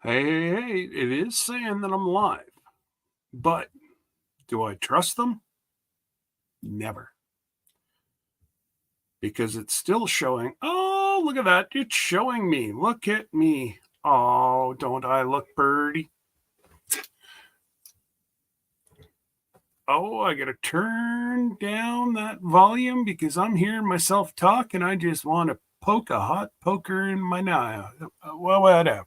Hey, it is saying that I'm live, but do I trust them? Never. Because it's still showing. Oh, look at that. It's showing me. Look at me. Oh, don't I look pretty? Oh, I got to turn down that volume because I'm hearing myself talk and I just want to poke a hot poker in my eye. Well, whatever.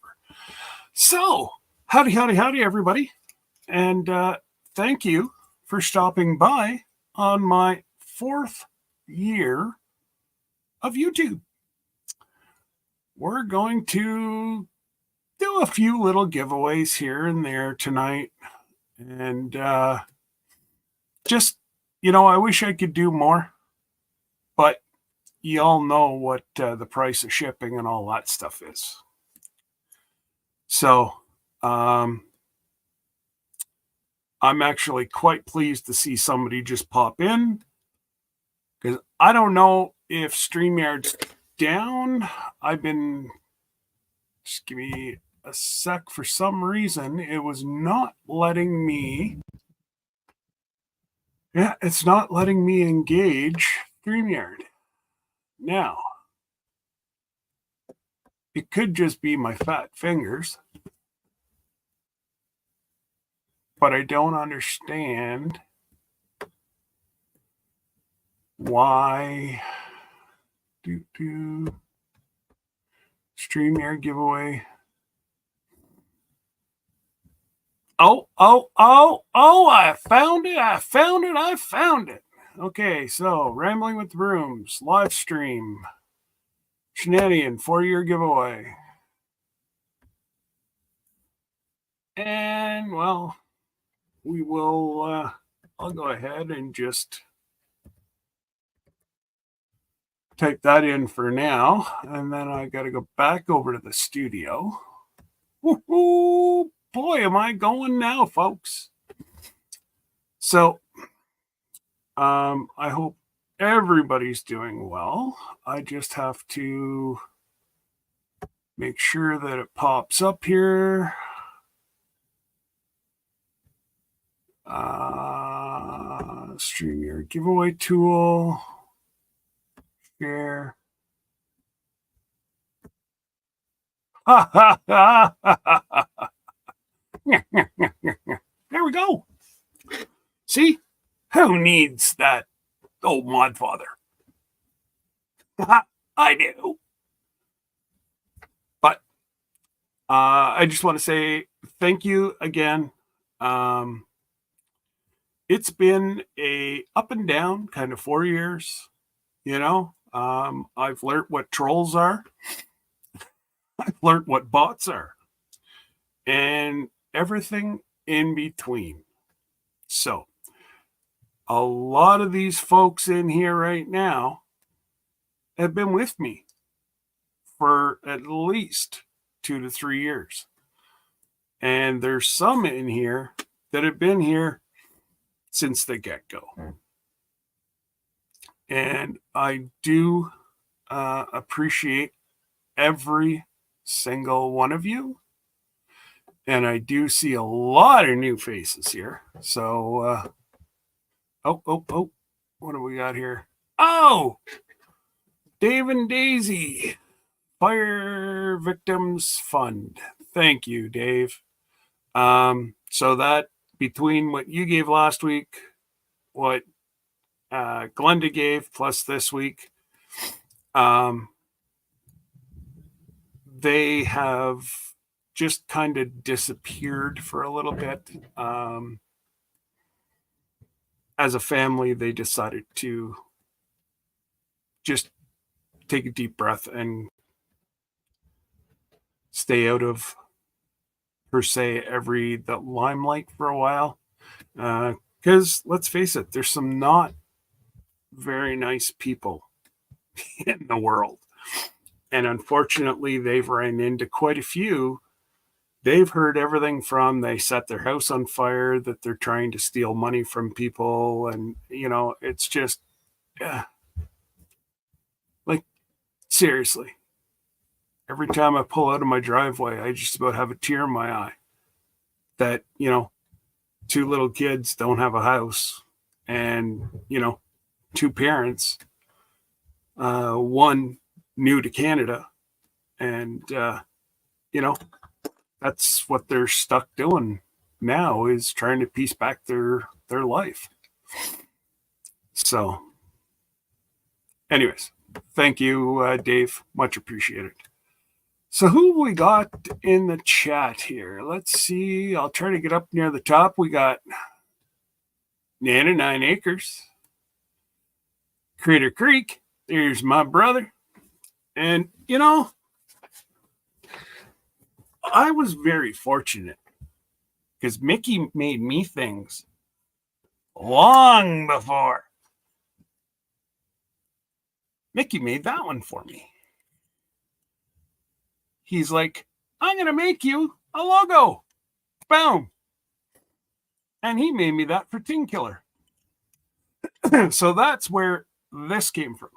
So, howdy, everybody. And thank you for stopping by on my fourth year of YouTube. We're going to do a few little giveaways here and there tonight. And just, I wish I could do more, but you all know what the price of shipping and all that stuff is. So, I'm actually quite pleased to see somebody just pop in because I don't know if StreamYard's down. Just give me a sec. For some reason, it was not letting me. Yeah, it's not letting me engage StreamYard. Now, it could just be my fat fingers, but I don't understand why. StreamYard giveaway. Oh, I found it. Okay, so Rambling with the Brooms, live stream. Shanagain, 4-year giveaway. And, well, we will, I'll go ahead and just type that in for now. And then I got to go back over to the studio. Woo-hoo! Boy, am I going now, folks. So, I hope everybody's doing well. I just have to make sure that it pops up here. StreamYard giveaway tool. Share. There we go. See? Who needs that old mod father? I do. But I just want to say thank you again. It's been a up and down kind of 4 years. I've learned what trolls are. I've learned what bots are. And everything in between. So, a lot of these folks in here right now have been with me for at least 2 to 3 years. And there's some in here that have been here since the get-go. And I do appreciate every single one of you. And I do see a lot of new faces here. So, what do we got here? Oh, Dave and Daisy, Fire Victims Fund. Thank you, Dave. So that between what you gave last week, what Glenda gave, plus this week, they have just kind of disappeared for a little bit. As a family, they decided to just take a deep breath and stay out of, per se, the limelight for a while. Because let's face it, there's some not very nice people in the world. And unfortunately, they've ran into quite a few. They've heard everything from they set their house on fire, that they're trying to steal money from people. And, it's just, like, seriously. every time I pull out of my driveway, I just about have a tear in my eye that, two little kids don't have a house and, two parents, one new to Canada. And, that's what they're stuck doing now, is trying to piece back their life. So anyways, thank you, Dave. Much appreciated. So who have we got in the chat here? Let's see. I'll try to get up near the top. We got Nana 9 Acres, Crater Creek. There's my brother. And, I was very fortunate because Mickey made me things long before. Mickey made that one for me. He's like, I'm going to make you a logo. Boom. And he made me that for Tin Killer. So that's where this came from.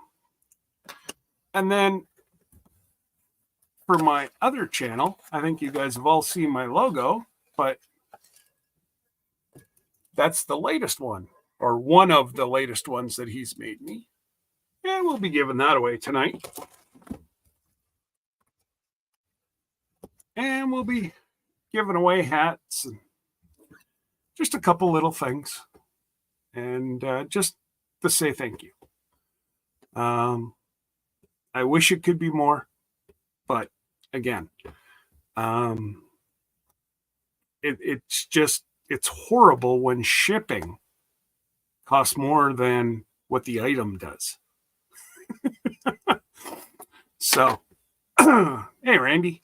And then for my other channel, I think you guys have all seen my logo, but that's the latest one, or one of the latest ones that he's made me. And we'll be giving that away tonight. And we'll be giving away hats and just a couple little things. And just to say thank you. I wish it could be more, but again, it's horrible when shipping costs more than what the item does. So, hey, Randy.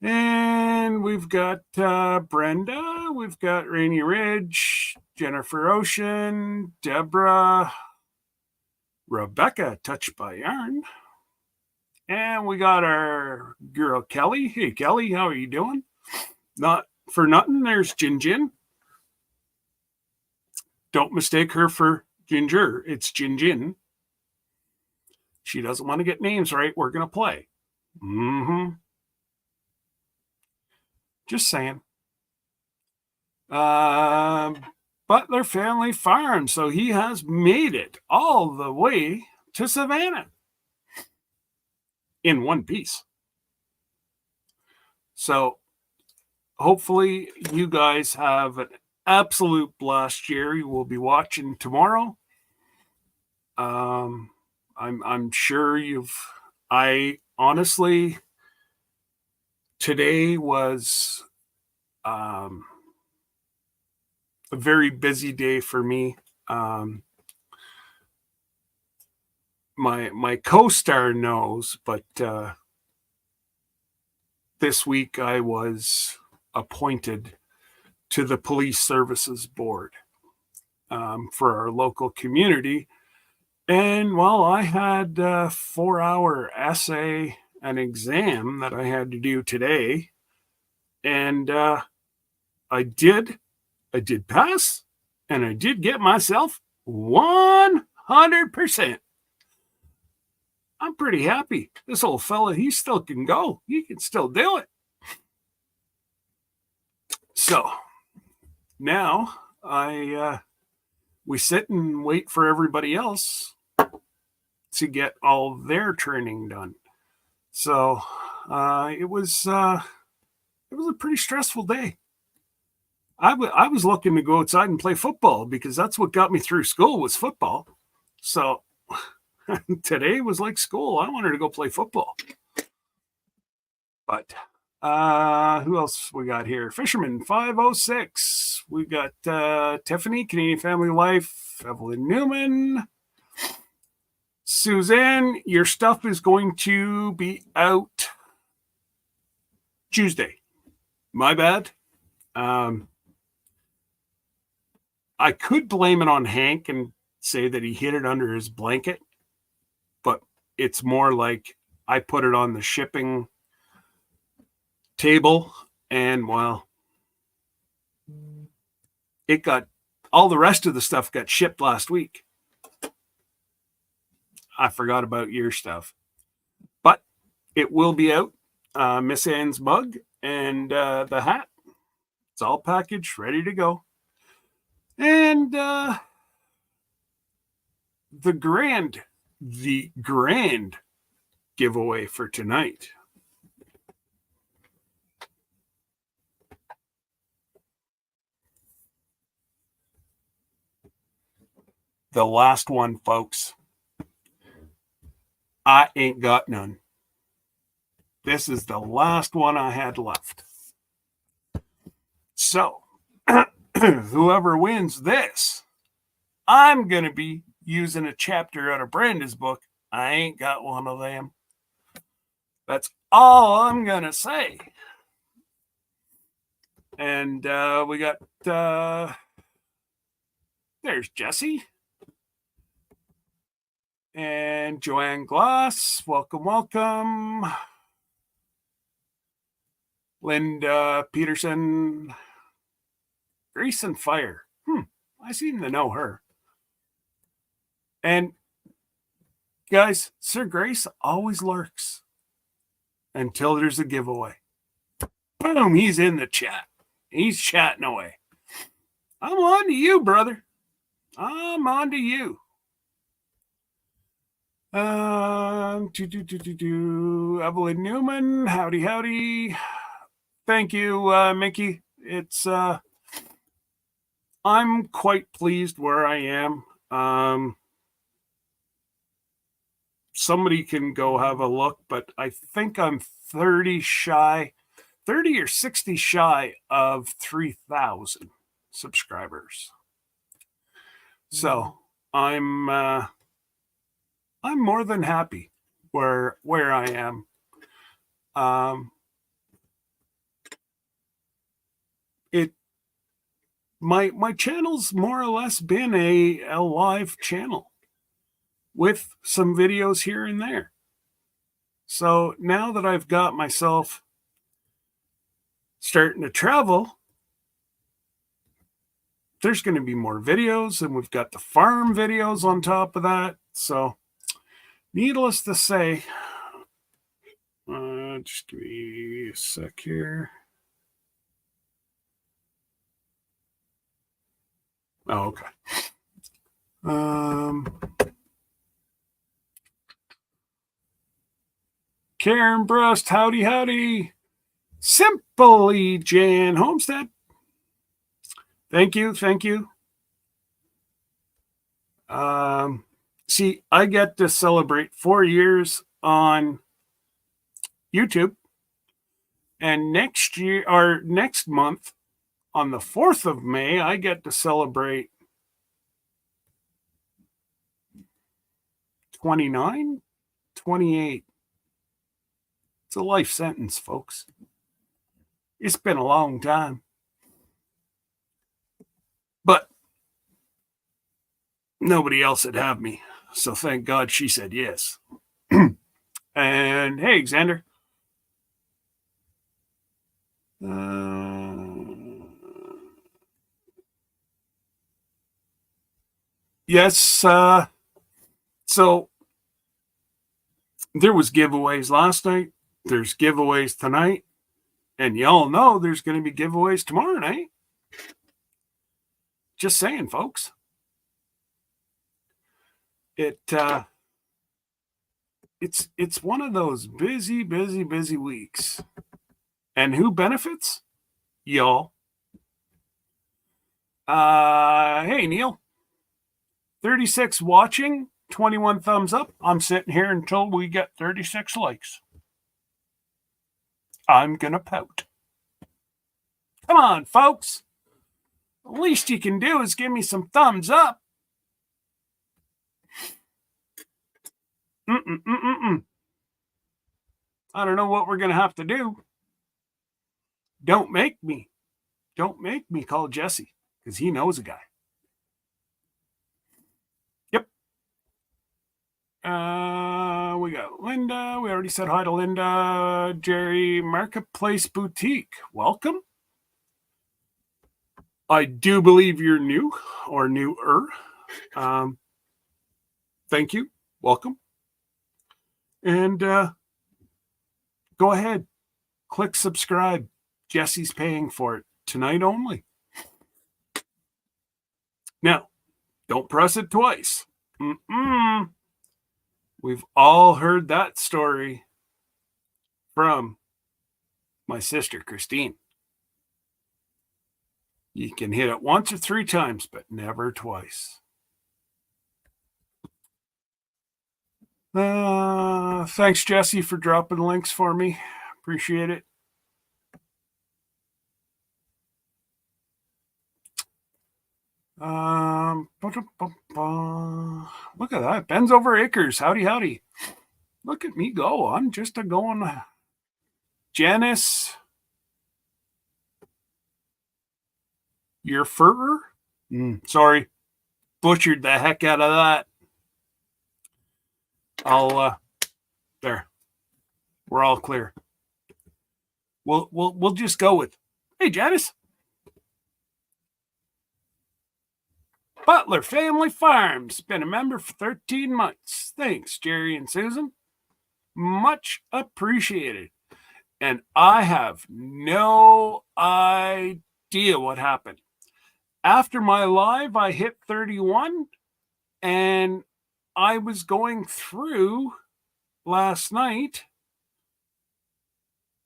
And we've got Brenda, we've got Rainy Ridge, Jennifer Ocean, Deborah, Rebecca, Touched by Yarn. And we got our girl Kelly. Hey, Kelly, how are you doing? Not for nothing, there's Jin Jin. Don't mistake her for Ginger. It's Jin Jin. She doesn't want to get names right. We're going to play. Just saying. Butler Family Farm. So he has made it all the way to Savannah in one piece. So hopefully you guys have an absolute blast here. You will be watching tomorrow. I'm sure I honestly, today was a very busy day for me. My co-star knows, but this week I was appointed to the Police Services Board for our local community. And well, I had a 4-hour essay and exam that I had to do today. And I did pass, and I did get myself 100%. I'm pretty happy. This old fella, he still can go. He can still do it. So now we sit and wait for everybody else to get all their training done. So it was a pretty stressful day. I was looking to go outside and play football because that's what got me through school, was football. So today was like school. I wanted to go play football. But who else we got here? Fisherman 506. We got Tiffany, Canadian Family Life, Evelyn Newman. Suzanne, your stuff is going to be out Tuesday. My bad. I could blame it on Hank and say that he hid it under his blanket, but it's more like I put it on the shipping table, and well, it got, all the rest of the stuff got shipped last week. I forgot about your stuff, but it will be out. Miss Anne's mug and the hat. It's all packaged, ready to go. And the grand giveaway for tonight. The last one, folks. I ain't got none. This is the last one I had left. So, whoever wins this, I'm going to be using a chapter out of Brenda's book. I ain't got one of them. That's all I'm going to say. And we got, there's Jessie. And Joanne Glass. Welcome, welcome. Linda Peterson. Grace and Fire. I seem to know her. And guys, Sir Grace always lurks until there's a giveaway. Boom, he's in the chat. He's chatting away. I'm on to you, brother. I'm on to you. Evelyn Newman, howdy, howdy. Thank you, Mickey. It's I'm quite pleased where I am. Somebody can go have a look, but I think I'm 30 or 60 shy of 3,000 subscribers. So I'm more than happy where I am. My channel's more or less been a live channel with some videos here and there. So now that I've got myself starting to travel, there's going to be more videos, and we've got the farm videos on top of that. So needless to say, just give me a sec here. Oh, okay. Karen Brust, howdy, howdy. Simply Jan Homestead. Thank you. See, I get to celebrate 4 years on YouTube. And next month, on the 4th of May, I get to celebrate 29, 28. It's a life sentence, folks. It's been a long time. But nobody else would have me. So thank God she said yes. And hey, Xander. Yes. So there was giveaways last night. There's giveaways tonight. And y'all know there's going to be giveaways tomorrow night. Just saying, folks. It's one of those busy weeks. And who benefits? Y'all. Hey, Neil. 36 watching, 21 thumbs up. I'm sitting here until we get 36 likes. I'm going to pout. Come on, folks. The least you can do is give me some thumbs up. I don't know what we're going to have to do. Don't make me call Jesse, because he knows a guy. Yep. We got Linda. We already said hi to Linda. Jerry, Marketplace Boutique. Welcome. I do believe you're new or newer. Thank you. Welcome. And go ahead, click subscribe. Jesse's paying for it tonight only. Now, don't press it twice. We've all heard that story from my sister, Christine. You can hit it once or 3 times, but never twice. Thanks, Jesse, for dropping links for me. Appreciate it. Look at that. Ben's over acres. Howdy, howdy. Look at me go. I'm just a going. Janice. Your fur? Sorry. Butchered the heck out of that. There. We're all clear. We'll just go with, hey, Janice. Butler Family Farms. Been a member for 13 months. Thanks, Jerry and Susan. Much appreciated. And I have no idea what happened. After my live, I hit 31, and I was going through last night,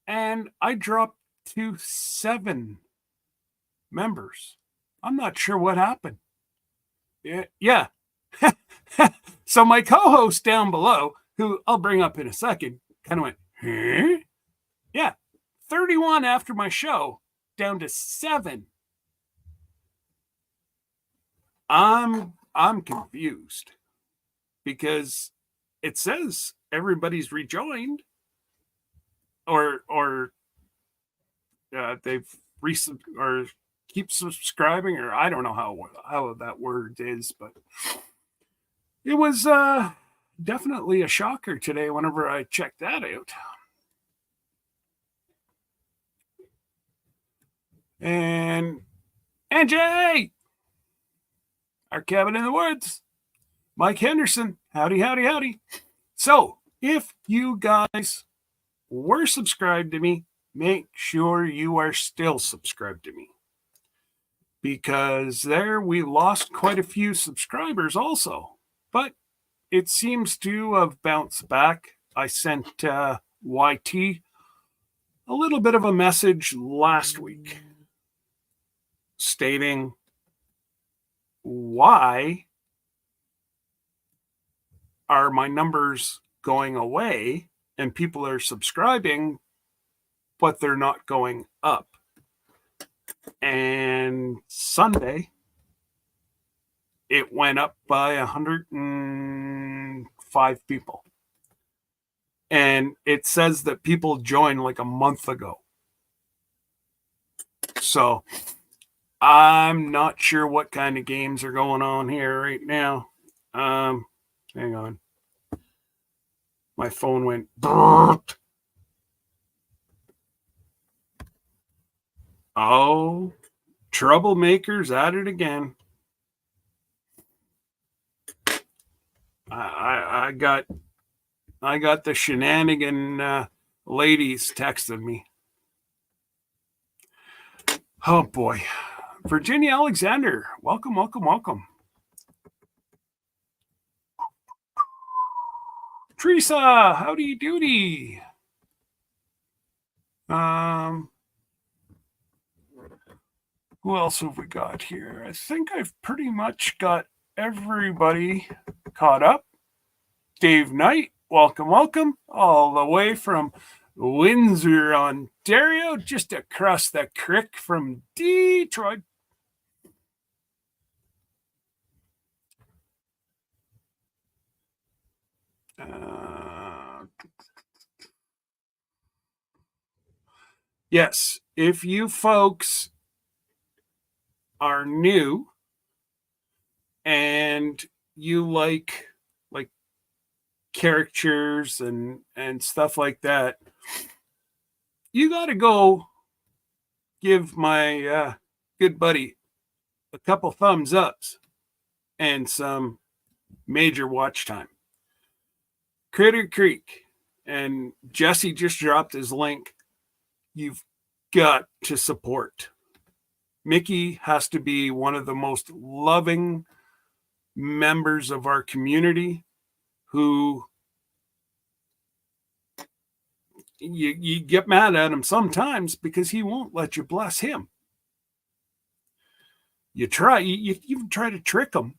and I dropped to 7 members. I'm not sure what happened. Yeah. So my co-host down below, who I'll bring up in a second, kind of went, huh? Yeah, 31 after my show, down to 7. I'm confused because it says everybody's rejoined, or they've or keep subscribing, or I don't know how that word is, but it was definitely a shocker today whenever I checked that out. And Angie, our cabin in the woods, Mike Henderson, howdy, howdy, howdy. So if you guys were subscribed to me, make sure you are still subscribed to me, because there we lost quite a few subscribers also, but it seems to have bounced back. I sent YT a little bit of a message last week stating why are my numbers going away and people are subscribing, but they're not going up. And Sunday, it went up by 105 people. And it says that people joined like a month ago. So I'm not sure what kind of games are going on here right now. Hang on. My phone went. Oh, troublemakers at it again. I got the Shanagain ladies texting me. Oh boy. Virginia Alexander, welcome, welcome, welcome. Teresa, howdy doody. Who else have we got here? I think I've pretty much got everybody caught up. Dave Knight, welcome, welcome, all the way from Windsor, Ontario, just across the creek from Detroit. Yes, if you folks are new and you like caricatures and stuff like that, you got to go give my good buddy a couple thumbs ups and some major watch time. Critter Creek, And Jesse just dropped his link. You've got to support. Mickey has to be one of the most loving members of our community who you get mad at him sometimes because he won't let you bless him. You even try to trick him.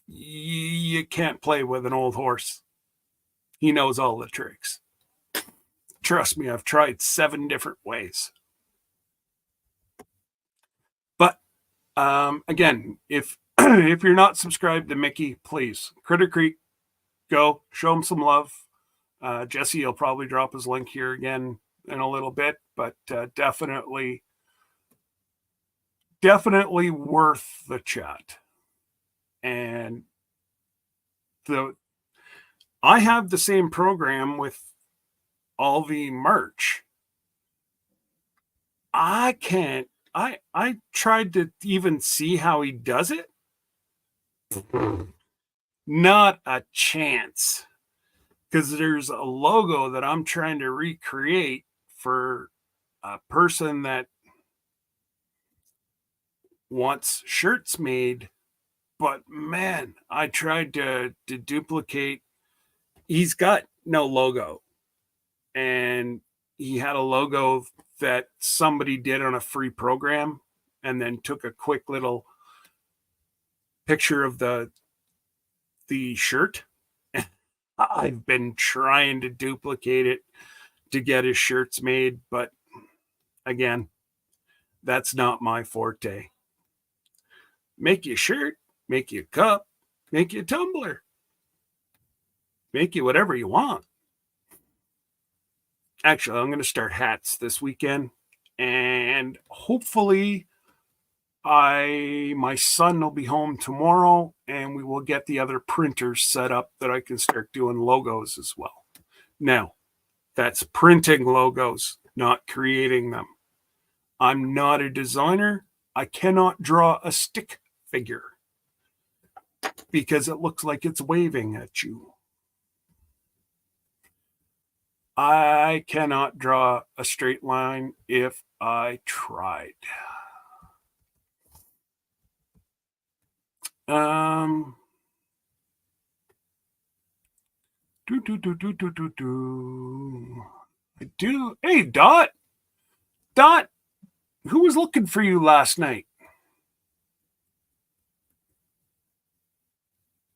You can't play with an old horse. He knows all the tricks. Trust me, I've tried 7 different ways. But again, if if you're not subscribed to Mickey, please, Critter Creek, go show him some love. Jesse will probably drop his link here again in a little bit, but definitely worth the chat. And I have the same program with all the merch. I tried to even see how he does it. Not a chance. Because there's a logo that I'm trying to recreate for a person that wants shirts made. But man, I tried to duplicate. He's got no logo. And he had a logo that somebody did on a free program and then took a quick little picture of the shirt. I've been trying to duplicate it to get his shirts made, but again, that's not my forte. Make you a shirt, make you a cup, make you a tumbler, make you whatever you want. Actually, I'm going to start hats this weekend, and hopefully my son will be home tomorrow, and we will get the other printers set up that I can start doing logos as well. Now, that's printing logos, not creating them. I'm not a designer. I cannot draw a stick figure because it looks like it's waving at you. I cannot draw a straight line if I tried. I do. Hey, Dot. Dot, who was looking for you last night?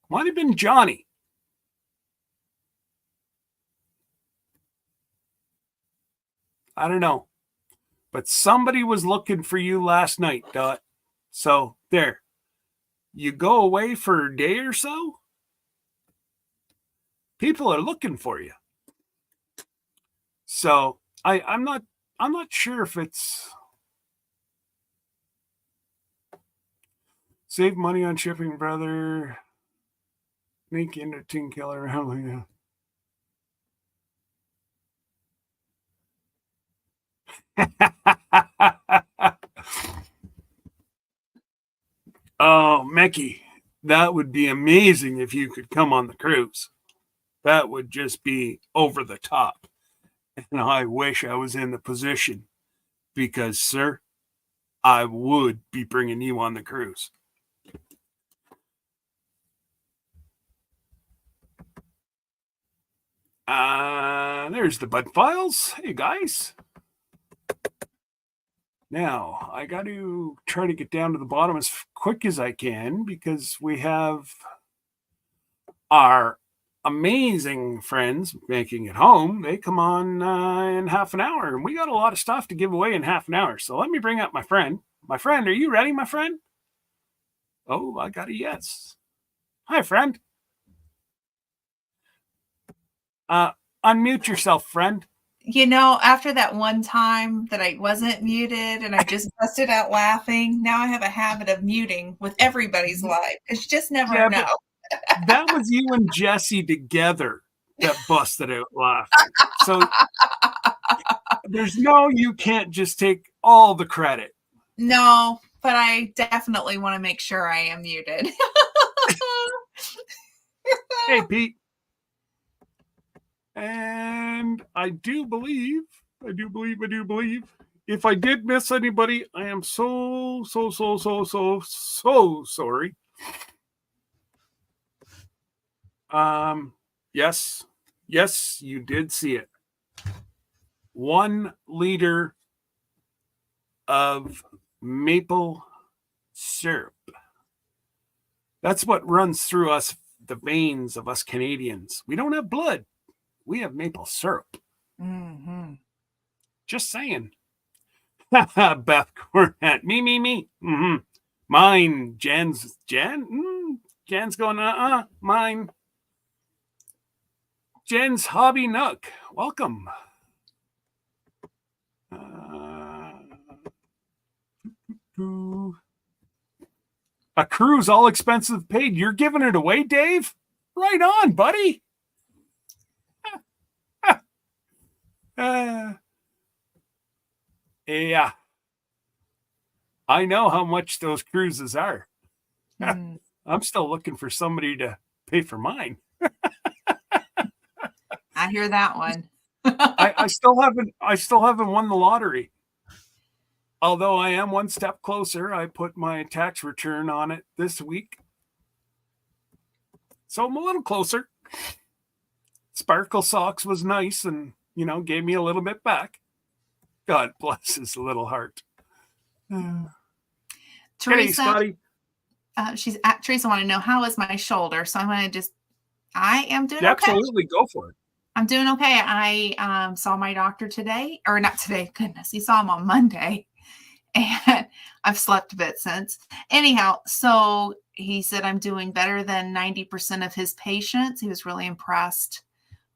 Might have been Johnny. I don't know. But somebody was looking for you last night, Dot. So, there. You go away for a day or so? People are looking for you. So, I'm not sure if it's save money on shipping, brother. Make into Teen Killer. Oh, Mickey, that would be amazing if you could come on the cruise. That would just be over the top. And I wish I was in the position because, sir, I would be bringing you on the cruise. There's the Bud Files. Hey, guys. Now, I got to try to get down to the bottom as quick as I can because we have our amazing friends making it home. They come on in half an hour, and we got a lot of stuff to give away in half an hour. So let me bring up my friend. My friend, are you ready, my friend? Oh, I got a yes. Hi, friend. Unmute yourself, friend. You know, after that one time that I wasn't muted and I just busted out laughing, now I have a habit of muting with everybody's live because you just never know. That was you and Jesse together that busted out laughing. So you can't just take all the credit. No, but I definitely want to make sure I am muted. Hey, Pete. And I do believe, if I did miss anybody, I am so sorry. Yes, you did see it. 1 liter of maple syrup. That's what runs through us, the veins of us Canadians. We don't have blood. We have maple syrup. Mm-hmm. Just saying. Beth Cornett. Me. Mm-hmm. Mine. Jan? Jan's going, mine. Jen's Hobby Nook. Welcome. A cruise, all expenses paid. You're giving it away, Dave? Right on, buddy. Yeah. I know how much those cruises are. I'm still looking for somebody to pay for mine. I hear that one. I still haven't won the lottery. Although I am one step closer. I put my tax return on it this week. So I'm a little closer. Sparkle Socks was nice and, gave me a little bit back. God bless his little heart. Teresa, hey, Scotty. Teresa wanted to know, how is my shoulder? So I'm going to I am doing okay. Absolutely, go for it. I'm doing okay. I saw my doctor today, or not today. Goodness, he saw him on Monday. And I've slept a bit since. Anyhow, so he said I'm doing better than 90% of his patients. He was really impressed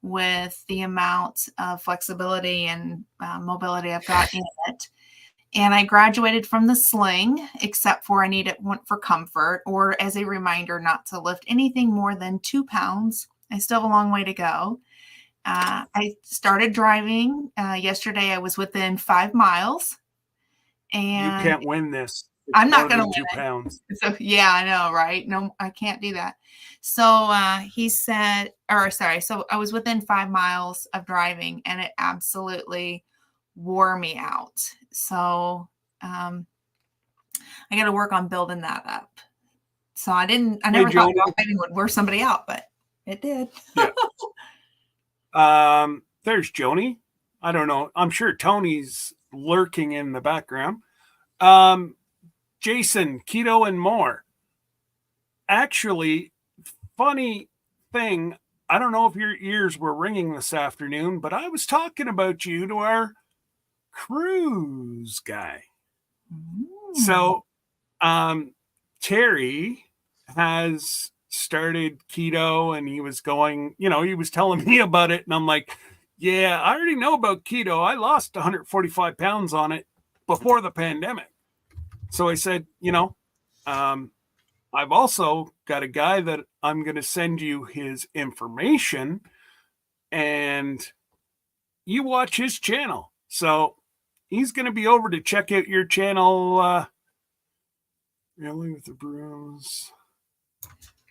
with the amount of flexibility and mobility I've got in it. And I graduated from the sling, except for I need it for comfort or as a reminder not to lift anything more than 2 pounds. I still have a long way to go. I started driving yesterday. I was within 5 miles. And you can't win this. I'm not going to win 2 pounds. So yeah, I know, right? No, I can't do that. So he said, so I was within 5 miles of driving, and it absolutely wore me out. So I got to work on building that up. So I never thought driving would wear somebody out, but it did. Yeah. There's Joni. I don't know. I'm sure Tony's lurking in the background. Jason, keto and more. Actually, funny thing, I don't know if your ears were ringing this afternoon, but I was talking about you to our cruise guy. So, Terry has started keto, and he was going, he was telling me about it, and I'm like, yeah, I already know about keto. I lost 145 pounds on it before the pandemic. So I said, I've also got a guy that I'm going to send you his information, and you watch his channel. So he's going to be over to check out your channel. Really with the bros.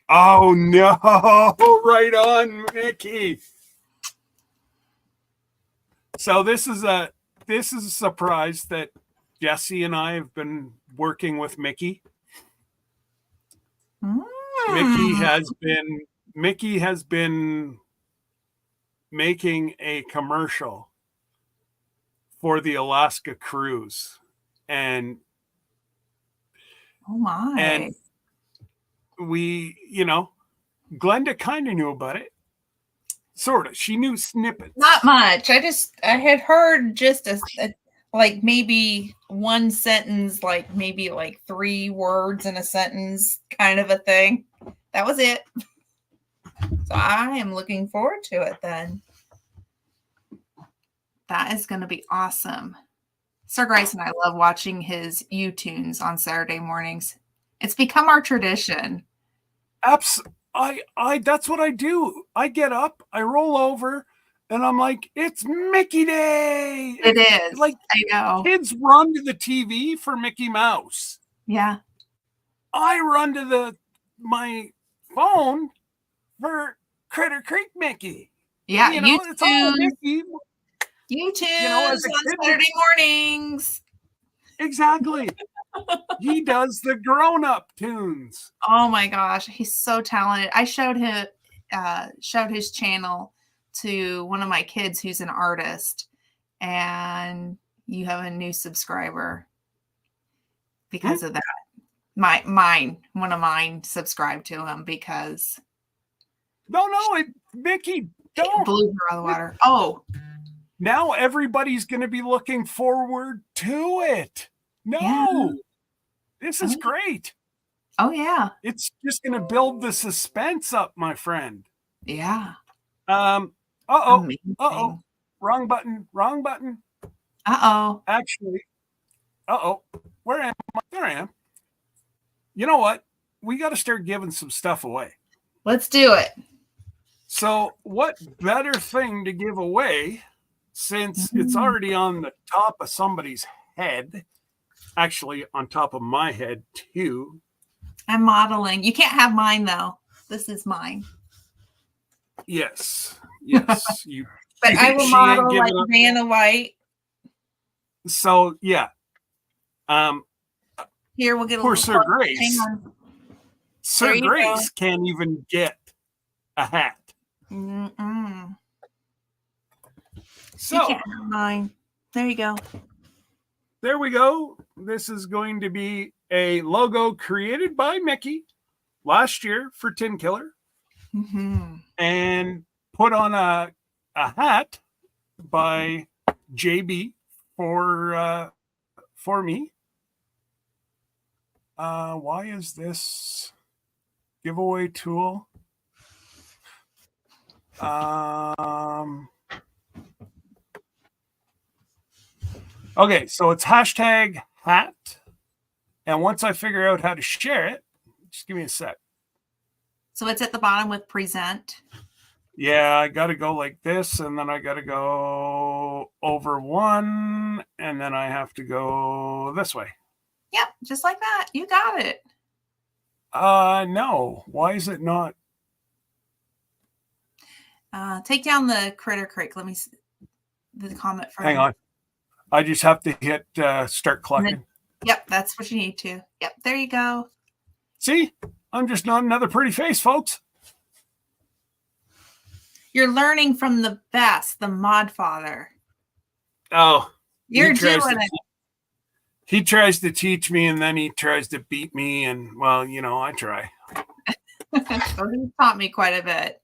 Oh no! Right on, Mickey. So this is a surprise that Jesse and I have been working with Mickey. Mickey has been making a commercial for the Alaska cruise, and oh my, and we, Glenda kind of knew about it. Sort of. She knew snippets. Not much. I had heard just like maybe one sentence, like maybe like 3 words in a sentence kind of a thing. That was it. So I am looking forward to it then. That is going to be awesome. Sir Grace and I love watching his YouTunes on Saturday mornings. It's become our tradition. That's what I do. I get up, I roll over, and I'm like, it's Mickey Day. It is. Like, I know. Kids run to the TV for Mickey Mouse. Yeah. I run to my phone for Critter Creek Mickey. Yeah, It's all Mickey. YouTube As a on kid. Saturday mornings. Exactly. He does the grown-up tunes. Oh my gosh, he's so talented. I showed his channel to one of my kids who's an artist, and you have a new subscriber because of that. One of mine subscribed to him because No, Mickey, it don't. blew her out of the water. Oh, Now everybody's going to be looking forward to it. No, yeah. This is great. Oh yeah. It's just going to build the suspense up, my friend. Yeah. Uh-oh. Wrong button. Uh-oh. Actually, where am I? There I am. You know what? We got to start giving some stuff away. Let's do it. So what better thing to give away since it's already on the top of somebody's head, actually on top of my head too. I'm modeling. You can't have mine though. This is mine. Yes. You. But I will model like Vanna White. So yeah. Here we'll get a poor little Sir Grace. Hang on. Sir Grace can't even get a hat. Mm-mm. So you can't have mine. There you go. There we go. This is going to be a logo created by Mickey last year for Tin Killer, and put on a hat by JB for me. Why is this giveaway tool? Okay, so it's hashtag hat. And once I figure out how to share it, just give me a sec. So it's at the bottom with present. Yeah, I got to go like this, and then I got to go over one, and then I have to go this way. Yep, just like that. You got it. No. Why is it not? Take down the Critter Creek. Let me see the comment from. Hang on. I just have to hit start collecting. Yep, that's what you need to. Yep, there you go. See? I'm just not another pretty face, folks. You're learning from the best, the Mod Father. Oh. You're doing it. He tries to teach me, and then he tries to beat me, and, well, I try. So he taught me quite a bit.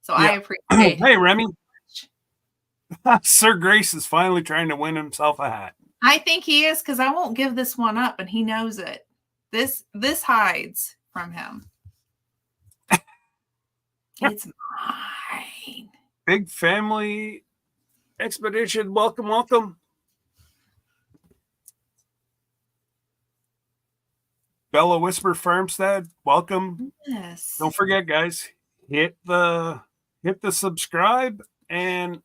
So yeah. I appreciate it. Hey, Remy. Sir Grace is finally trying to win himself a hat. I think he is, because I won't give this one up, and he knows it. This hides from him. It's mine. Big family expedition. Welcome. Bella Whisper Farmstead, welcome. Yes. Don't forget, guys, hit the subscribe, and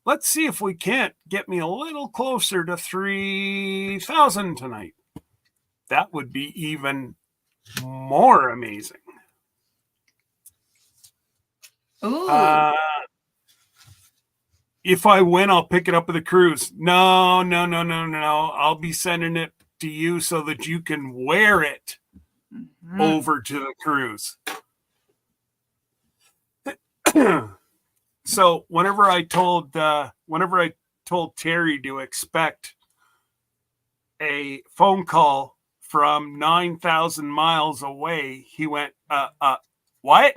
let's see if we can't get me a little closer to 3,000 tonight. That would be even more amazing. Ooh. If I win, I'll pick it up with a cruise. No. I'll be sending it to you so that you can wear it over to the cruise. So whenever I told Terry to expect a phone call from 9,000 miles away, he went, what?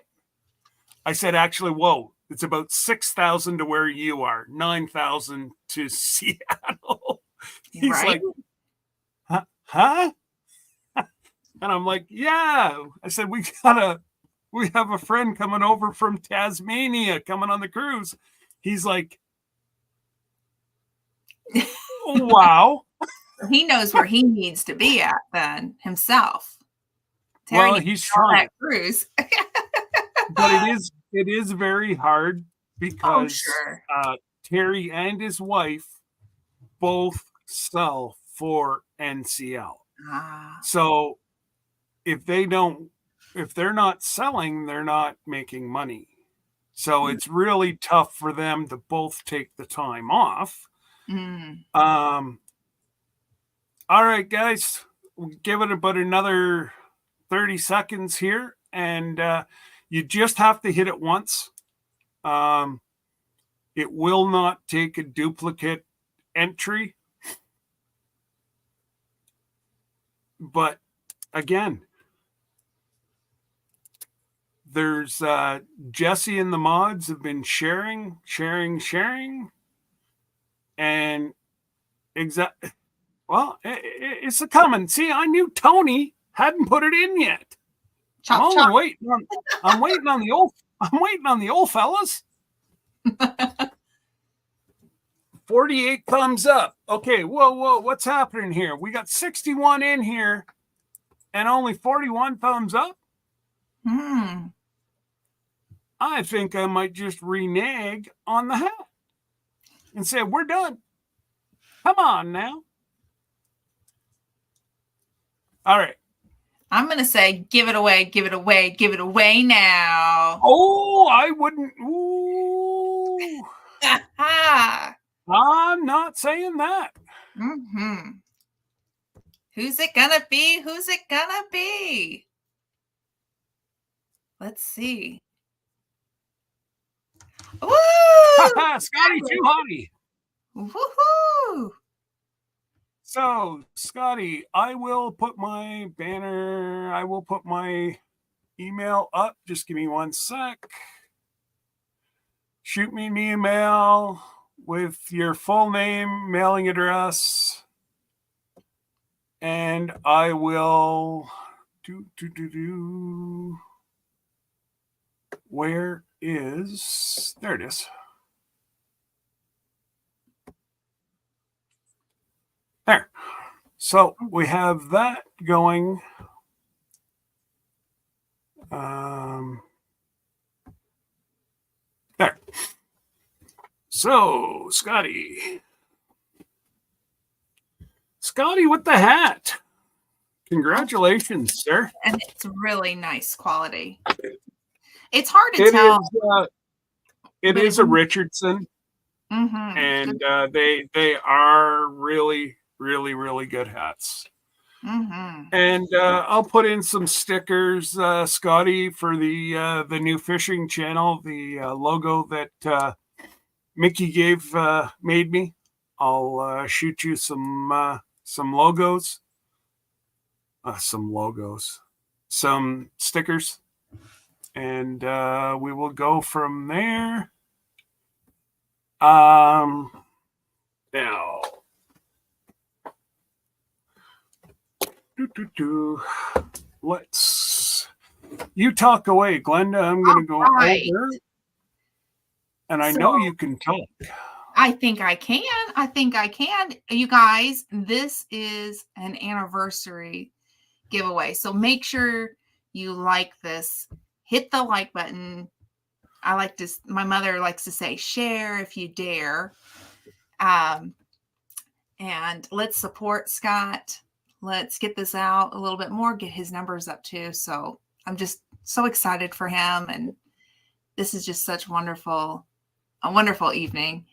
I said, actually, whoa, it's about 6,000 to where you are, 9,000 to Seattle. He's right? Like, huh? And I'm like, yeah. I said, we have a friend coming over from Tasmania coming on the cruise. He's like, wow. He knows where he needs to be at then himself. Terry, well, he's trying that cruise. But it is very hard because sure. Terry and his wife both sell for NCL. So if they're not selling, they're not making money. So it's really tough for them to both take the time off. Mm. All right, guys, we'll give it about another 30 seconds here, and you just have to hit it once. It will not take a duplicate entry. But again, there's Jesse and the mods have been sharing. And well, it's a coming. See, I knew Tony hadn't put it in yet. Chop, I'm chop. waiting on the old fellas. 48 thumbs up. Okay, whoa, what's happening here? We got 61 in here and only 41 thumbs up. I think I might just renege on the hat and say, we're done. Come on now. All right. I'm going to say, give it away, give it away, give it away now. Oh, I wouldn't. Ooh. I'm not saying that. Mm-hmm. Who's it going to be? Who's it going to be? Let's see. Woo! Scotty too hottie. Woohoo! So, Scotty, I will put my banner, I will put my email up. Just give me 1 sec. Shoot me an email with your full name, mailing address, and I will Where is, there it is. There. So we have that going. There. So, Scotty with the hat. Congratulations, sir. And it's really nice quality. It's hard to tell. It is a Richardson. Mm-hmm. And they are really, really, really good hats. Mm-hmm. And I'll put in some stickers, Scotty, for the new fishing channel, the logo that Mickey made me. I'll shoot you some logos, some stickers, and we will go from there. Now, let's, you talk away, Glenda. I'm going to go over, and I know you can talk. I think I can. You guys, this is an anniversary giveaway. So make sure you like this. Hit the like button. My mother likes to say, share if you dare. And let's support Scott. Let's get this out a little bit more, get his numbers up too. So I'm just so excited for him. And this is just such a wonderful evening.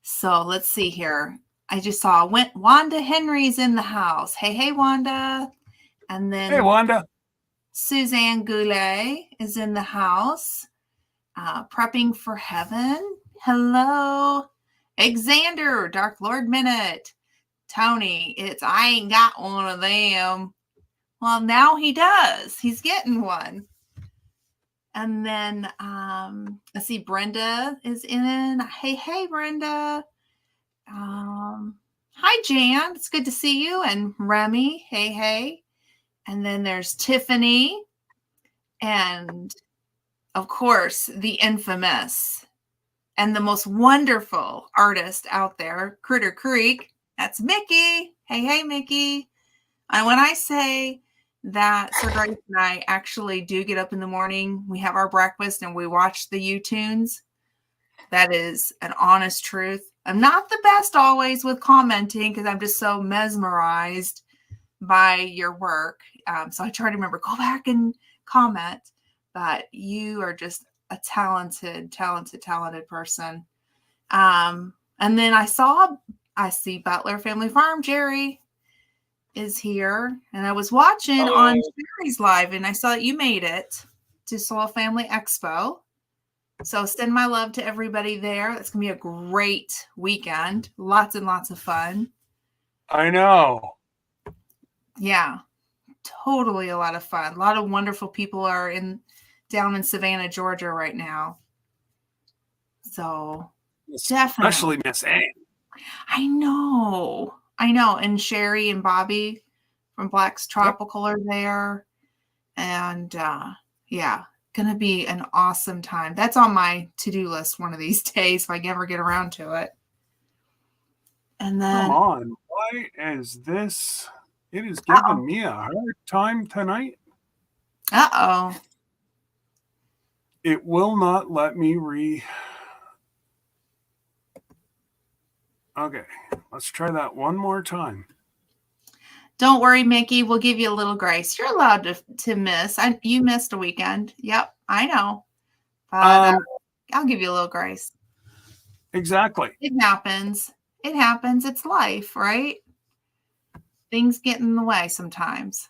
So let's see here. I just saw Wanda Henry's in the house. Hey, Wanda. And then hey, Wanda. Suzanne Goulet is in the house. Prepping for heaven. Hello. Xander, Dark Lord Minute. Tony, I ain't got one of them. Well, now he does. He's getting one. And then let's see, Brenda is in. Hey, Brenda. Hi, Jan. It's good to see you. And Remy, hey. And then there's Tiffany. And of course, the infamous and the most wonderful artist out there, Critter Creek. That's Mickey. Hey, Mickey. And when I say that Sir Grace and I actually do get up in the morning, we have our breakfast and we watch the YouTunes, that is an honest truth. I'm not the best always with commenting because I'm just so mesmerized by your work. So I try to remember, go back and comment. But you are just a talented person. And then I see Butler Family Farm. Jerry is here, and I was watching on Jerry's live, and I saw that you made it to Soil Family Expo. So send my love to everybody there. It's gonna be a great weekend. Lots and lots of fun. I know. Yeah, totally a lot of fun. A lot of wonderful people are down in Savannah, Georgia right now. So definitely. Especially Miss Ann. I know. And Sherry and Bobby from Black's Tropical are there. And yeah, gonna be an awesome time. That's on my to-do list one of these days if I ever get around to it. And then come on, why is this? It is giving me a hard time tonight. Uh-oh. It will not let me Okay, let's try that one more time. Don't worry, Mickey. We'll give you a little grace. You're allowed to miss. You missed a weekend. Yep, I know. But I'll give you a little grace. Exactly. It happens. It's life, right? Things get in the way sometimes.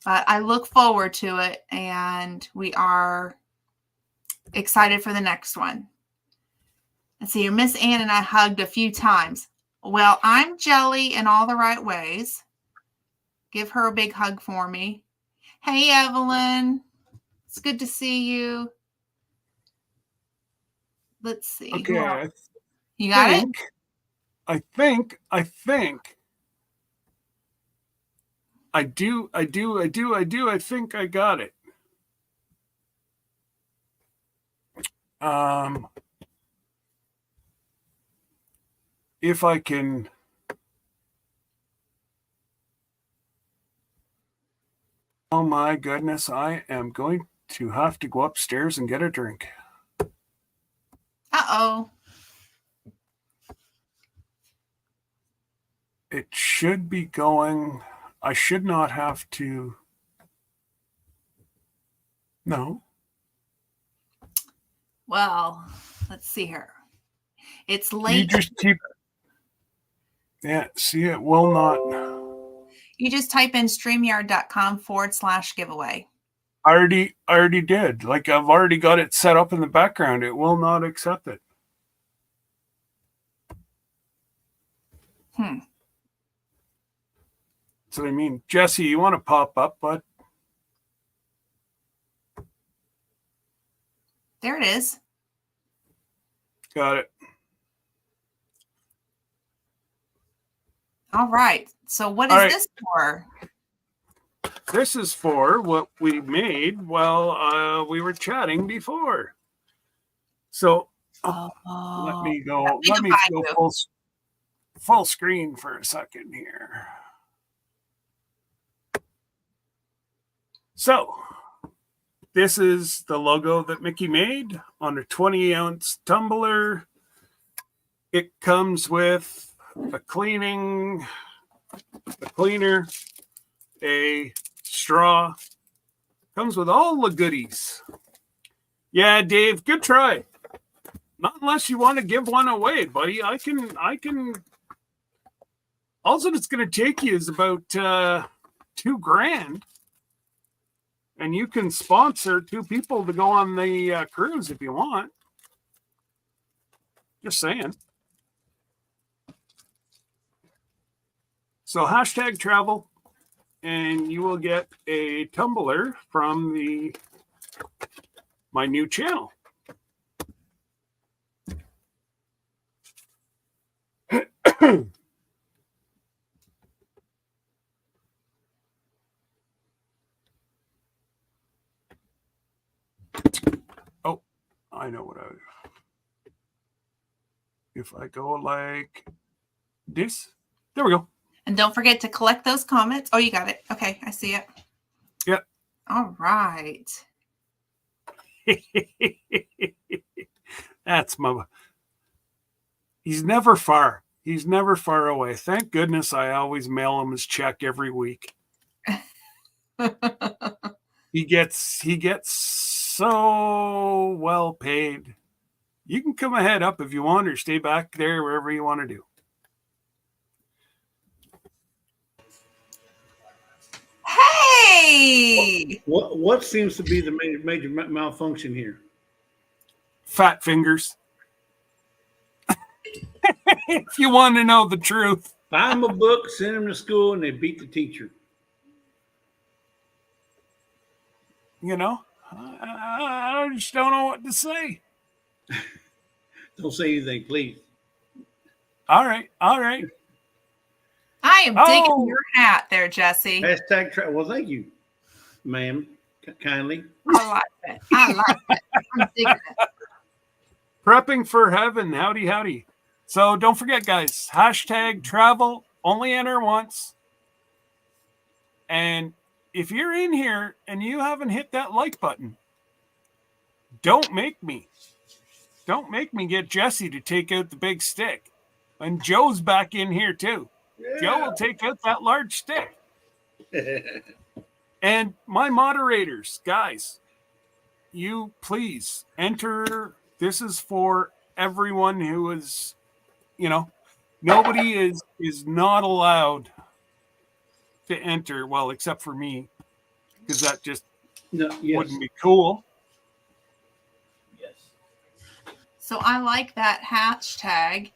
But I look forward to it, and we are excited for the next one. Let's see, Miss Ann and I hugged a few times. Well, I'm jelly in all the right ways. Give her a big hug for me. Hey, Evelyn. It's good to see you. Let's see. Okay. You got it? I think. I do. I think I got it. If I can. Oh my goodness, I am going to have to go upstairs and get a drink. Uh-oh. It should be going. I should not have to. No. Well, let's see here. It's late. You just keep. Yeah, see, it will not. You just type in streamyard.com/giveaway. I already did. Like, I've already got it set up in the background. It will not accept it. So I mean, Jesse, you want to pop up, bud? There it is. Got it. All right. So what is this for? This is for what we made while we were chatting before. So let me go. Let me go full screen for a second here. So this is the logo that Mickey made on a 20-ounce tumbler. It comes with a cleaner, a straw. Comes with all the goodies. Yeah, Dave, good try. Not unless you want to give one away, buddy. I can. All that it's going to take you is about $2,000. And you can sponsor 2 people to go on the cruise if you want. Just saying. So #travel, and you will get a tumbler from my new channel. Oh, I know what if I go like this, there we go. And don't forget to collect those comments. Oh, you got it. Okay, I see it. Yep. All right. That's he's never far. He's never far away. Thank goodness I always mail him his check every week. He gets so well paid. You can come ahead up if you want or stay back there, wherever you want to do. Hey! What seems to be the major malfunction here? Fat fingers. If you want to know the truth. Buy them a book, send them to school, and they beat the teacher. You know, I just don't know what to say. Don't say anything, please. All right. I am digging your hat there, Jesse. Hashtag well, thank you, ma'am, kindly. I like it. I'm digging it. Prepping for heaven. Howdy, howdy. So don't forget, guys, hashtag travel, only enter once. And if you're in here and you haven't hit that like button, don't make me get Jesse to take out the big stick. And Joe's back in here too. Yeah. Joe will take out that large stick. And my moderators, guys, you please enter. This is for everyone who is, nobody is not allowed to enter. Well, except for me, because that just wouldn't be cool. Yes. So I like that hashtag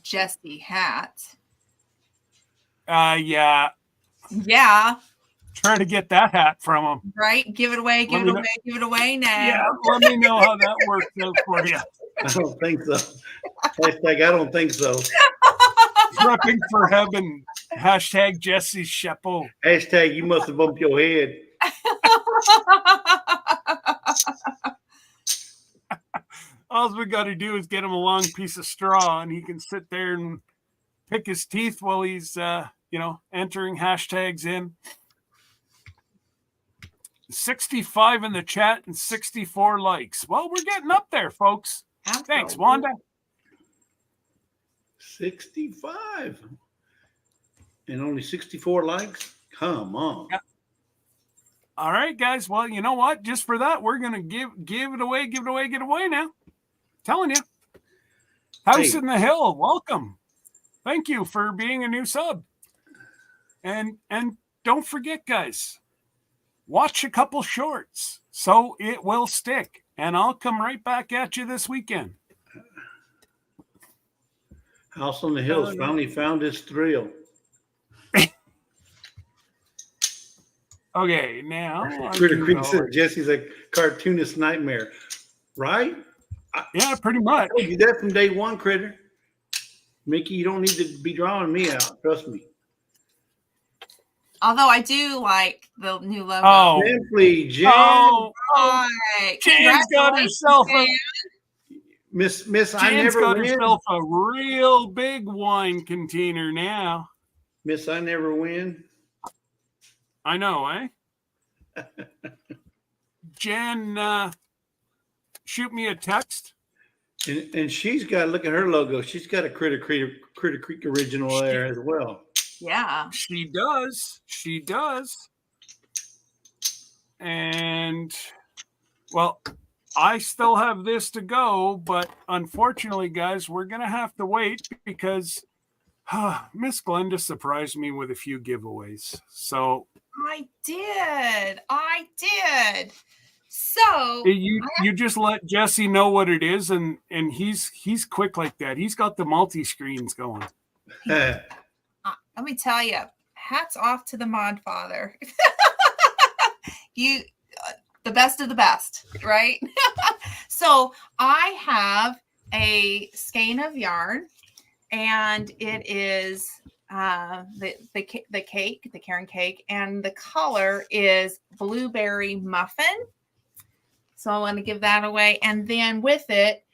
Jesse hat. Yeah. Yeah. Try to get that hat from him. Right? Give it away now. Yeah, let me know how that works out for you. I don't think so. Hashtag I don't think so. Prepping for heaven. Hashtag Jesse's chapeau. Hashtag you must have bumped your head. All we got to do is get him a long piece of straw and he can sit there and pick his teeth while he's, entering hashtags in. 65 in the chat and 64 likes. Well, we're getting up there, folks. Absolutely. Thanks, Wanda. 65 and only 64 likes. Come on. Yeah. All right, guys. Well, you know what? Just for that, we're gonna give it away now. Telling you. House in the Hill, welcome. Thank you for being a new sub. And don't forget, guys, watch a couple shorts so it will stick. And I'll come right back at you this weekend. House on the Hills finally found its thrill. Okay, now. Critter Creek said Jesse's a cartoonist nightmare. Right? Yeah, pretty much. I told you that from day one, Critter. Mickey, you don't need to be drawing me out. Trust me. Although I do like the new logo. Oh, simply Jen. Jen's got herself Miss. I never got herself a real big wine container now. Miss, I never win. I know, eh? Jen, shoot me a text. And she's got, look at her logo. She's got a Critter Creek original there as well. Yeah. She does. And, well, I still have this to go, but unfortunately, guys, we're going to have to wait because Miss Glenda surprised me with a few giveaways. So I did. So you just let Jesse know what it is, and he's quick like that. He's got the multi-screens going. Let me tell you, hats off to the Mod Father. You, the best of the best, right? So I have a skein of yarn, and it is the cake, the Karen cake, and the color is blueberry muffin. So I want to give that away. And then with it,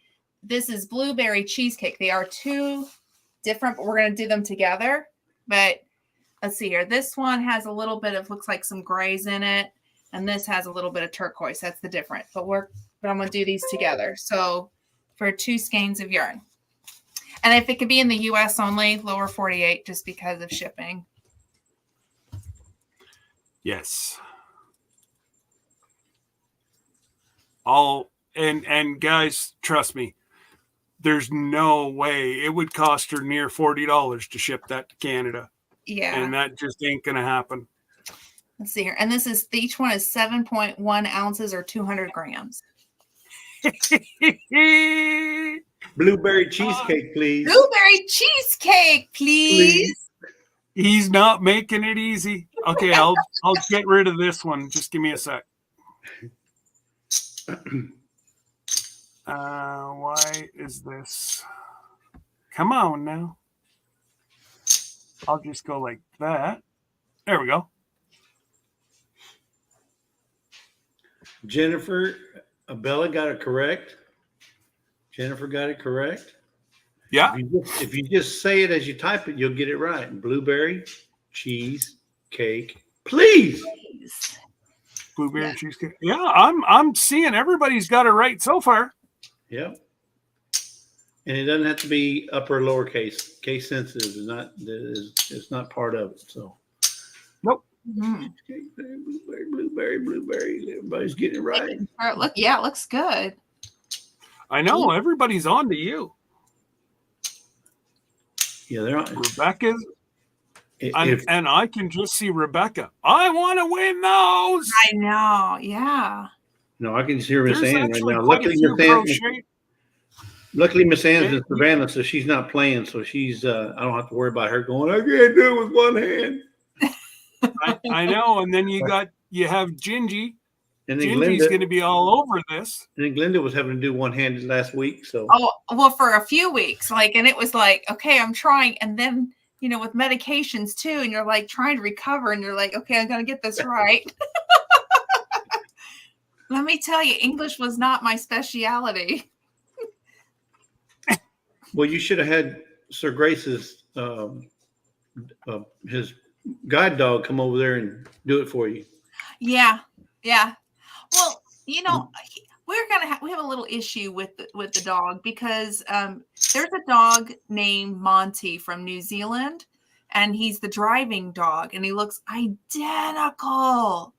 this is blueberry cheesecake. They are two different, but we're going to do them together. But let's see here. This one has a little bit of, looks like some grays in it. And this has a little bit of turquoise. That's the difference. But I'm going to do these together. So for 2 skeins of yarn. And if it could be in the U.S. only, lower 48, just because of shipping. Yes. and guys, trust me, there's no way it would cost her near $40 to ship that to Canada. Yeah. And that just ain't going to happen. Let's see here. And this is, each one is 7.1 ounces or 200 grams. Blueberry cheesecake, please. Blueberry cheesecake, please. He's not making it easy. Okay, I'll get rid of this one. Just give me a sec. Why is this? Come on now. I'll just go like that. There we go. Jennifer, Bella got it correct. Jennifer got it correct. Yeah. If you just say it as you type it, you'll get it right. Blueberry cheesecake, please. Blueberry cheesecake. Yeah, I'm seeing everybody's got it right so far. Yep. And it doesn't have to be upper or lowercase. Case sensitive it's not part of it. So nope. Mm-hmm. Blueberry. Everybody's getting it right. It looks good. I know everybody's on to you. Yeah, they're on. Rebecca's. And I can just see Rebecca. I want to win those. I know. Yeah. No, I can just hear Miss Ann right now. Luckily, Miss Ann's in Savannah, so she's not playing. So she's I don't have to worry about her going, I can't do it with one hand. I know. And then you have Gingy. And then Gingy's going to be all over this. And then Glenda was having to do one-handed last week. So for a few weeks, and it was like, okay, I'm trying, and then with medications too, and you're like trying to recover, and you're like, okay, I'm gonna get this right. Let me tell you, English was not my specialty. Well, you should have had Sir Grace's his guide dog come over there and do it for you. Yeah. Well, we have a little issue with the dog because there's a dog named Monty from New Zealand, and he's the driving dog, and he looks identical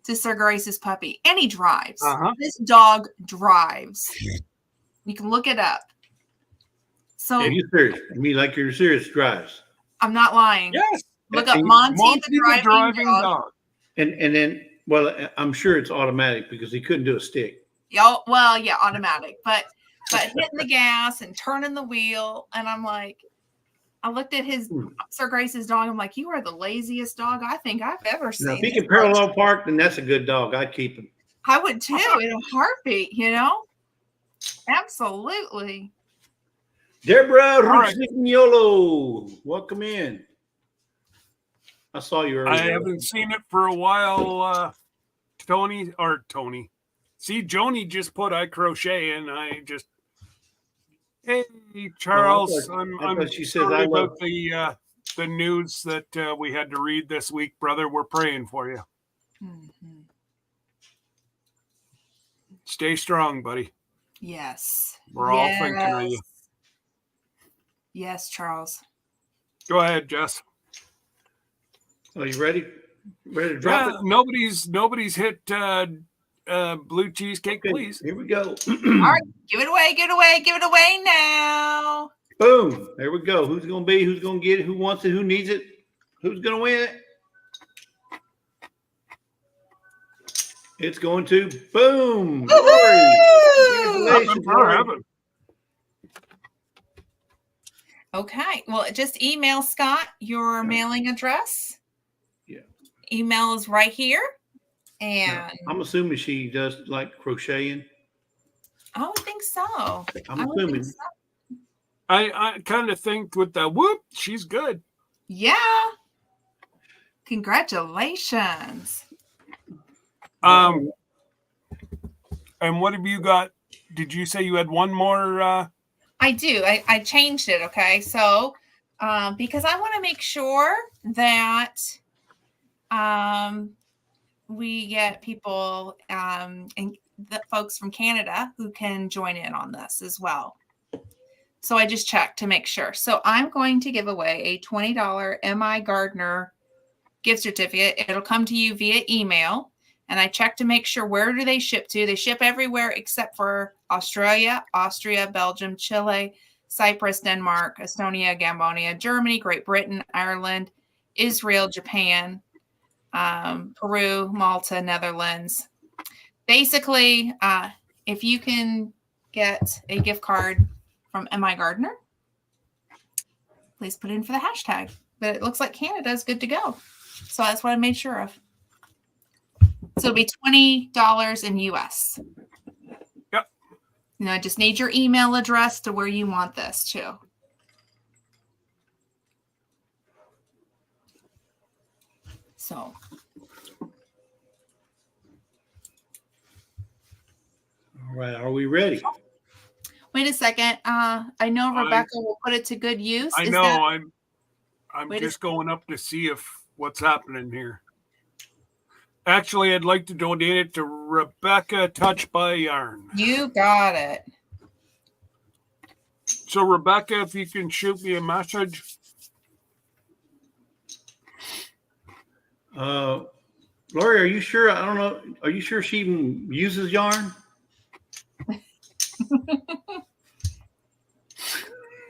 to Sir Grace's puppy, and he drives. Uh-huh. This dog drives. You can look it up. So, are you serious? I mean, like you're serious, drives. I'm not lying. Yes. Look up Monty the driving dog. And then, well, I'm sure it's automatic because he couldn't do a stick. Oh, well, yeah, automatic. But hitting the gas and turning the wheel, and I'm like, I looked at his Sir Grace's dog. I'm like, you are the laziest dog I think I've ever seen. Now, if he can parallel park, then that's a good dog. I'd keep him. I would too, in a heartbeat. Absolutely. Deborah Rusignolo, welcome in. I saw you earlier. I haven't seen it for a while. Tony. See, Joni just put I crochet, and I just. Hey, Charles. I'm sorry about the news that we had to read this week, brother. We're praying for you. Mm-hmm. Stay strong, buddy. Yes. We're all thinking of you. Yes, Charles. Go ahead, Jess. Are you ready? Ready to drop it? Nobody's hit blue cheesecake, please. Here we go. All right, give it away now. Boom. There we go. Who's going to be? Who's going to get it? Who wants it? Who needs it? Who's going to win it? It's going to boom. Congratulations. Okay. Well, just email Scott your mailing address. Yeah. Email is right here. And I'm assuming she does like crocheting. I would think so. I'm assuming. I kind of think with the whoop, she's good. Yeah. Congratulations. And what have you got? Did you say you had one more? I do. I changed it. Okay. So, because I want to make sure that we get people and the folks from Canada who can join in on this as well. So I just checked to make sure. So I'm going to give away a $20 MI Gardner gift certificate. It'll come to you via email. And I checked to make sure, where do they ship to? They ship everywhere except for Australia, Austria, Belgium, Chile, Cyprus, Denmark, Estonia, Cambodia, Germany, Great Britain, Ireland, Israel, Japan, Peru, Malta, Netherlands. Basically, if you can get a gift card from MI Gardener, please put in for the hashtag. But it looks like Canada's good to go. So that's what I made sure of. So it'll be $20 in US. Yep. I just need your email address to where you want this to. So. All right. Are we ready? Wait a second. I know Rebecca will put it to good use. I know. I'm just going up to see what's happening here. Actually, I'd like to donate it to Rebecca Touch by Yarn. You got it. So, Rebecca, if you can shoot me a message. Lori, are you sure? I don't know. Are you sure she even uses yarn?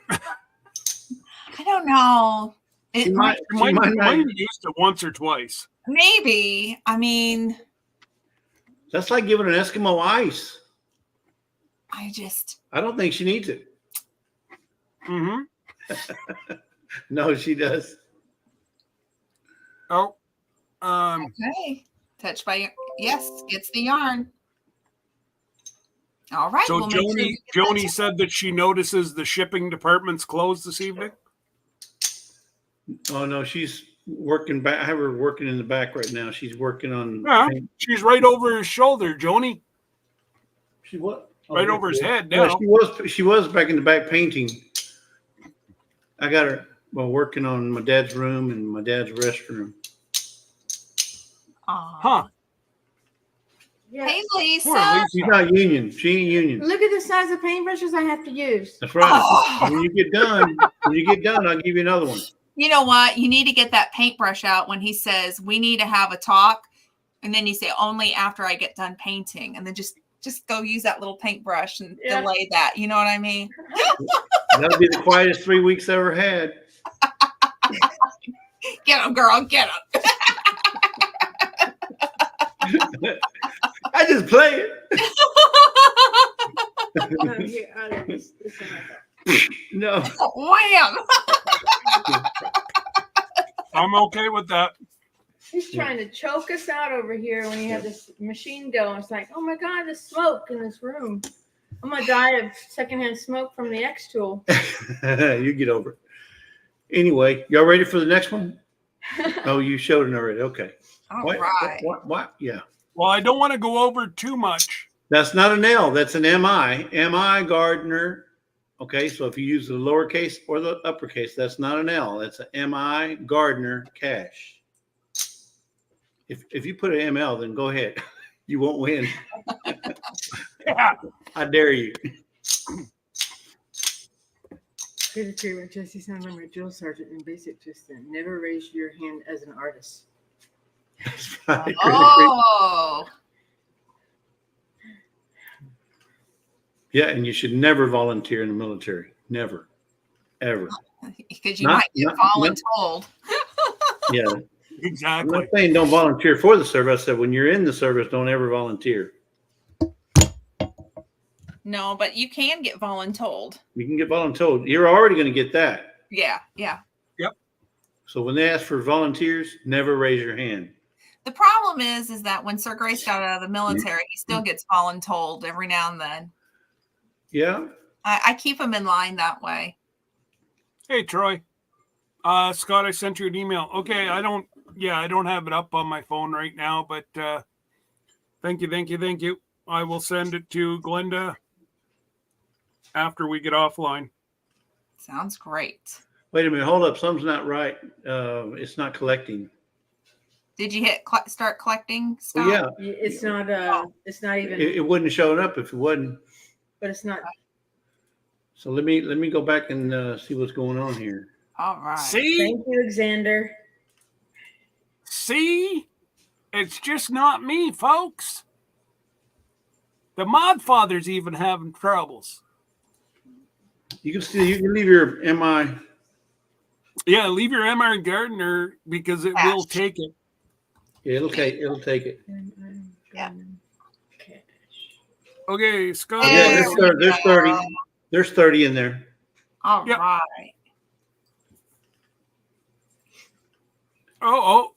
I don't know. She might have used it once or twice. Maybe. I mean, that's like giving an Eskimo ice. I don't think she needs it. Mm-hmm. No, she does. Oh. Okay. Touch by, yes, gets the yarn. All right. So Joni said that she notices the shipping department's closed this evening. Oh no, she's working back. I have her working in the back right now. She's working on. Yeah, she's right over his shoulder, Joni. She what? Right over his head now. Yeah, she was back in the back painting. I got her working on my dad's room and my dad's restroom. Huh. Yeah. Hey, Lisa. She's not union. She ain't union. Look at the size of paintbrushes I have to use. That's right. Oh. When you get done, I'll give you another one. You know what? You need to get that paintbrush out when he says, we need to have a talk. And then you say, only after I get done painting. And then just go use that little paintbrush and delay that. You know what I mean? That'll be the quietest 3 weeks I ever had. Get him, girl. Get him. I just play it. No. Wham! I'm okay with that. He's trying to choke us out over here when you have this machine going. It's like, oh my God, there's smoke in this room. I'm going to die of secondhand smoke from the X tool. You get over it. Anyway, y'all ready for the next one? Oh, you showed it already. Okay. All right. What? Yeah. Well, I don't want to go over too much. That's not an L. That's an MI. MI Gardener. Okay, so if you use the lowercase or the uppercase, that's not an L. That's an MI Gardener Cash. If you put an ML, then go ahead. You won't win. Yeah. I dare you. Good to hear what Jesse sounded like my drill sergeant in basic just then. Never raise your hand as an artist. That's right. Oh. Yeah, and you should never volunteer in the military. Never. Ever. Because you might get voluntold. Yeah. Exactly. I'm not saying don't volunteer for the service. I said when you're in the service, don't ever volunteer. No, but you can get voluntold. You can get voluntold. You're already going to get that. Yeah. Yep. So when they ask for volunteers, never raise your hand. The problem is that when Sir Grace got out of the military, he still gets voluntold every now and then. Yeah. I keep him in line that way. Hey, Troy. Scott, I sent you an email. Okay, I don't have it up on my phone right now, but thank you. I will send it to Glenda after we get offline. Sounds great. Wait a minute. Hold up. Something's not right. It's not collecting. Did you hit start collecting stuff? Well, yeah. It's not. It's not even. It wouldn't have shown up if it wasn't. But it's not. So let me go back and see what's going on here. All right. See? Thank you, Xander. See? It's just not me, folks. The mod father's even having troubles. You can leave your MI. Yeah, leave your MR Gardner because it will take it. Yeah, it'll take it. Yeah. Okay, Scott. Yeah, There there's 30. There's 30 in there. All Yep. right. Oh.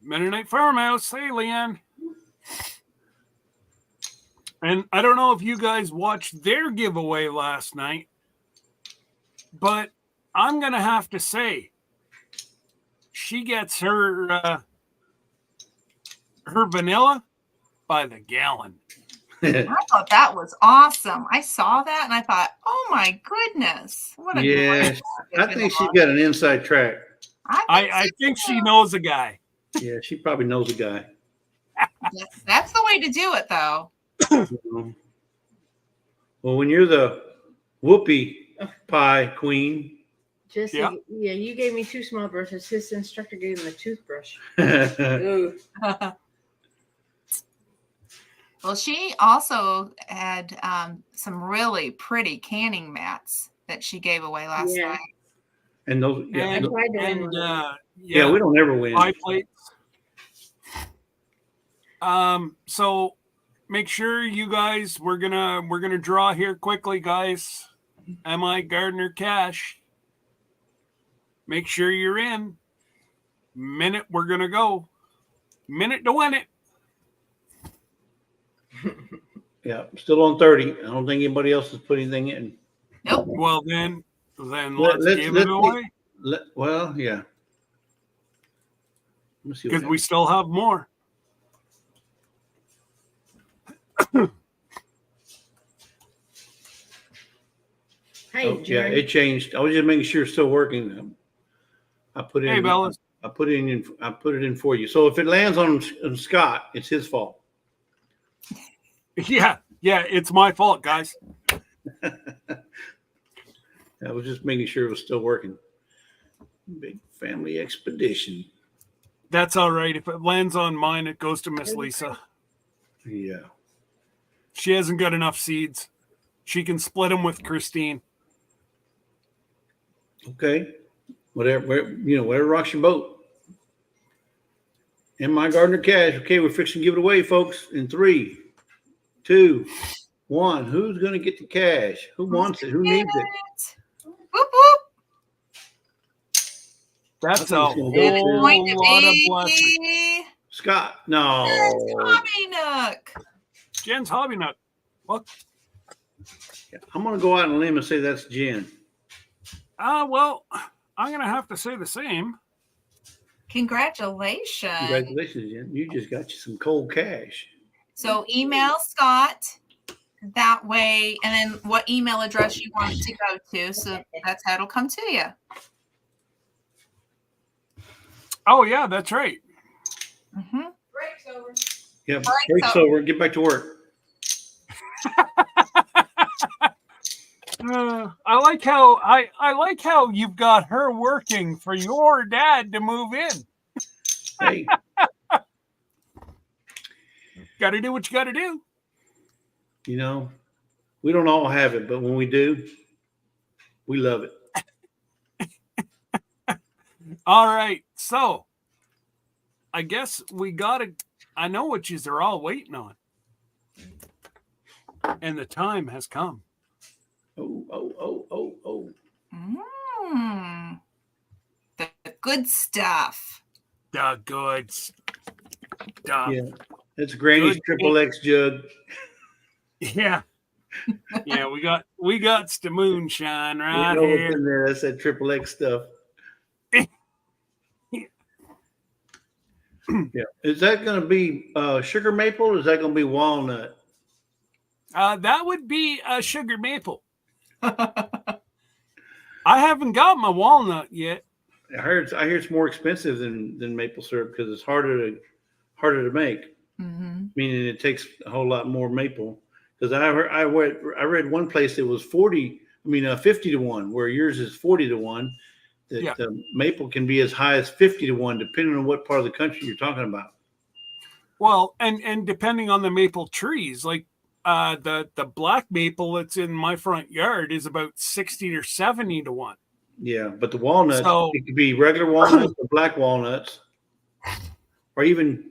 Mennonite Farmhouse. Hey, Leanne. And I don't know if you guys watched their giveaway last night, but I'm going to have to say she gets her vanilla by the gallon. I thought that was awesome. I saw that and I thought, oh my goodness. What a Yes, great I think she's got an inside track. I think she knows a guy. Yeah, she probably knows a guy. That's the way to do it, though. Well, when you're the whoopie pie queen. Jesse, Yeah. yeah, you gave me 2 small brushes. His instructor gave him a toothbrush. Yeah, Ooh. Well, she also had And some really pretty canning mats that she gave away last Yeah. night. those, And, I tried to win and one. yeah, we don't ever win. pie plates. So make sure you guys, we're gonna draw here quickly, guys. MI Gardner Cash. Make sure you're in. Minute we're gonna go. Minute to win it. Yeah, still on 30. I don't think anybody else has put anything in. Nope. Well then Let's give it away Well, yeah. Let me see. because we still have more. Hey, Yeah, Jerry. it changed. I was just making sure it's still working. I put it Hey, in. Bella. I put it in for you. So if it lands on Scott, it's his fault. Yeah, it's my fault, guys. I was just making sure it was still working. Big family expedition. That's all right. If it lands on mine, it goes to Miss Lisa. Yeah. She hasn't got enough seeds. She can split them with Christine. Okay. Whatever rocks your boat. And my Gardner Cash. Okay, we're fixing to give it away, folks. In 3, 2, 1. Who's going to get the cash? Who wants it? Who needs it? Whoop, whoop. That's a I think it's gonna go whole Going to lot of blessings. be Scott. No. Hobby Nook. Jen's Hobby Nut. What? I'm going to go out on a limb and say that's Jen. Well, I'm going to have to say the same. Congratulations. Congratulations, Jen. You just got you some cold cash. So email Scott that way, and then what email address you want it to go to. So that's how it'll come to you. Oh, yeah, that's right. Mm-hmm. Break's over. Yeah, Break's break's over. Get back to work. I like how you've got her working for your dad to move in. Hey, Got to do what you got to do. we don't all have it, but when we do, we love it. All right, so I guess we got to. I know what yous are all waiting on, and the time has come. Oh. Mm. The good stuff. The good stuff. Yeah. That's Granny's Good. triple X jug. Yeah. Yeah, we got the moonshine right You know what's here. in there. That's that triple X stuff. Yeah. Is that going to be sugar maple or is that going to be walnut? That would be a sugar maple. I haven't got my walnut yet. I hear it's more expensive than maple syrup because it's harder to make. Mm-hmm. Meaning it takes a whole lot more maple. Because I read one place it was 50 to 1, where yours is 40 to 1. That Yeah. maple can be as high as 50 to 1, depending on what part of the country you're talking about. Well, and depending on the maple trees, like the black maple that's in my front yard is about 60 or 70 to 1. Yeah, but the walnuts, So- it could be regular walnuts or black walnuts, or even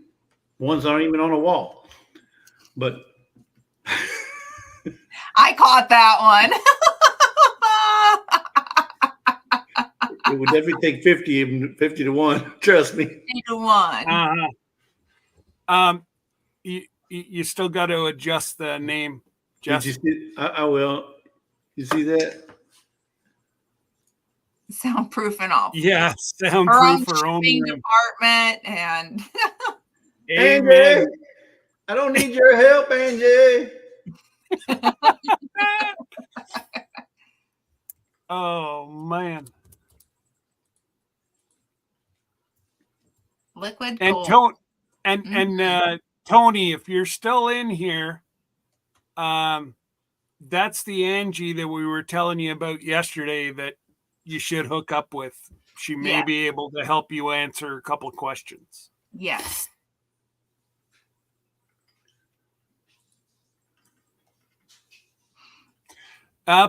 ones that aren't even on a wall. But I caught that one. it would definitely take 50 to 1. Trust me. 50 to 1. You still got to adjust the name, Did Jess. you see? I will. You see that? Soundproof and all. Yeah, Her own soundproof, her own shipping room. department and Amen. Angie, I don't need your help, Angie. Oh man. liquid And gold. Tony, if you're still in here, that's the Angie that we were telling you about yesterday that you should hook up with. She may Yeah. be able to help you answer a couple questions. Yes.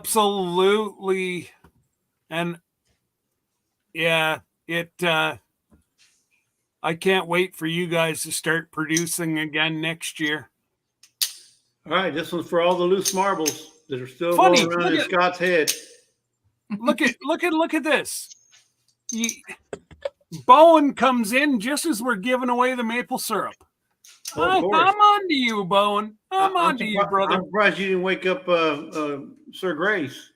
Absolutely. And yeah, I can't wait for you guys to start producing again next year. All right, this one's for all the loose marbles that are still Funny, going around look in at- Scott's head. Look at this. Bowen comes in just as we're giving away the maple syrup. Well, of I'm course. on to you, Bowen. I'm on to you, brother. I'm surprised you didn't wake up Sir Grace.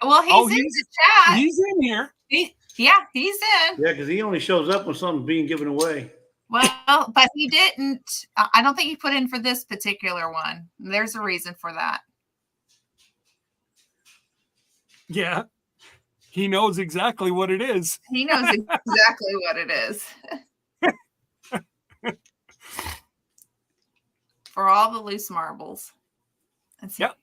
Well, he's Oh, in he's- the chat. He's in here. He's in. Yeah, because he only shows up when something's being given away. Well, but he didn't. I don't think he put in for this particular one. There's a reason for that. Yeah. He knows exactly what it is. He knows exactly what it is. For all the loose marbles. Let's see. Yep.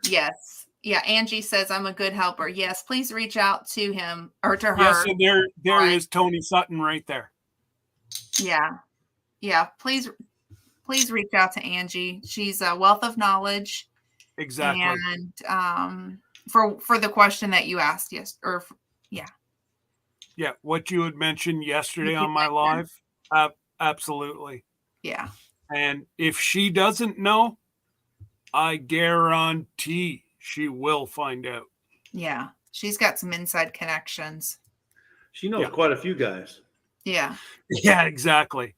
Yes. Yeah. Angie says, I'm a good helper. Yes. Please reach out to him or to her. Yes, and there Right. is Tony Sutton right there. Yeah. Yeah. Please reach out to Angie. She's a wealth of knowledge. Exactly. And for the question that you asked, yes. Yeah, what you had mentioned yesterday You on my mentioned. live. Absolutely. Yeah. And if she doesn't know, I guarantee she will find out. Yeah. She's got some inside connections. She knows Yeah. quite a few guys. Yeah. Yeah, exactly.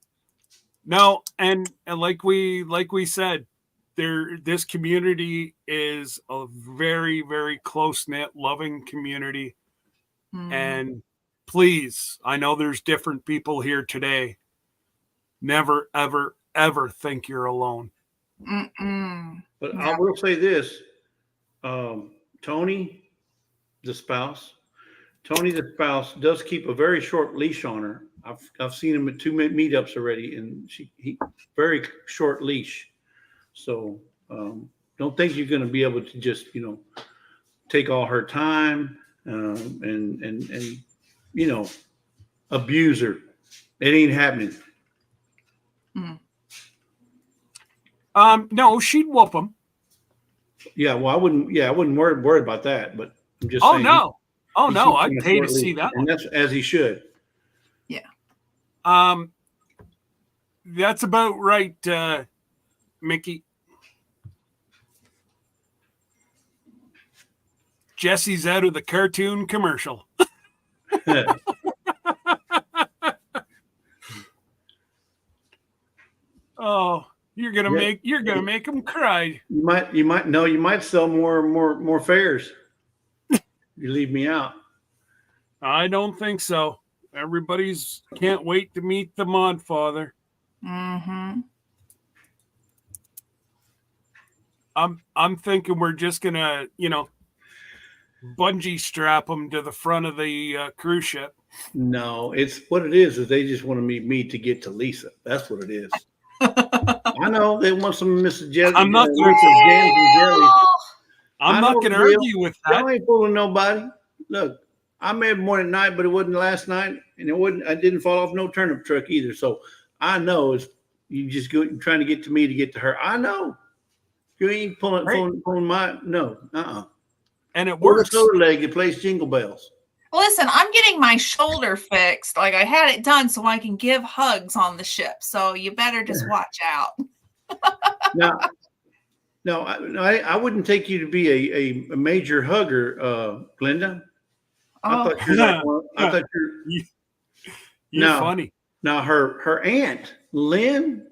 No, and like we said, this community is a very, very close-knit, loving community. Mm. And please, I know there's different people here today. Never, ever, ever think you're alone. Mm-mm. But Yeah. I will say this, Tony, the spouse, does keep a very short leash on her. I've seen him at 2 meetups already, and he very short leash. So don't think you're going to be able to just take all her time and abuse her. It ain't happening. No, she'd whoop him. Yeah, well, I wouldn't worry about that, but I'm just Oh saying. no. Oh he no, keeps I'd him a pay to short see leash, that and one. that's as he should. That's about right, Mickey. Jesse's out of the cartoon commercial. Oh, you're gonna make him cry. You might sell more fares. You leave me out. I don't think so. Everybody's can't wait to meet the Mod Father. Mm-hmm. I'm thinking we're just gonna, bungee strap him to the front of the cruise ship. No, it's what it is they just want to meet me to get to Lisa. That's what it is. I know they want some Mrs. Jelly. I'm not Lisa's jams and jellies. I'm I not know gonna the deal. argue with that. Y'all ain't fooling nobody. Look, I made more at night, but it wasn't last night, and I didn't fall off no turnip truck either. So I know it's You just go trying to get to me to get to her. I know. You ain't pulling my no. And it Or the works. soda leg that plays Jingle Bells. Listen, I'm getting my shoulder fixed. Like I had it done so I can give hugs on the ship. So you better just watch out. No, I wouldn't take you to be a major hugger, Glenda. I thought you're like one, I thought you're funny. Now her aunt Lynn,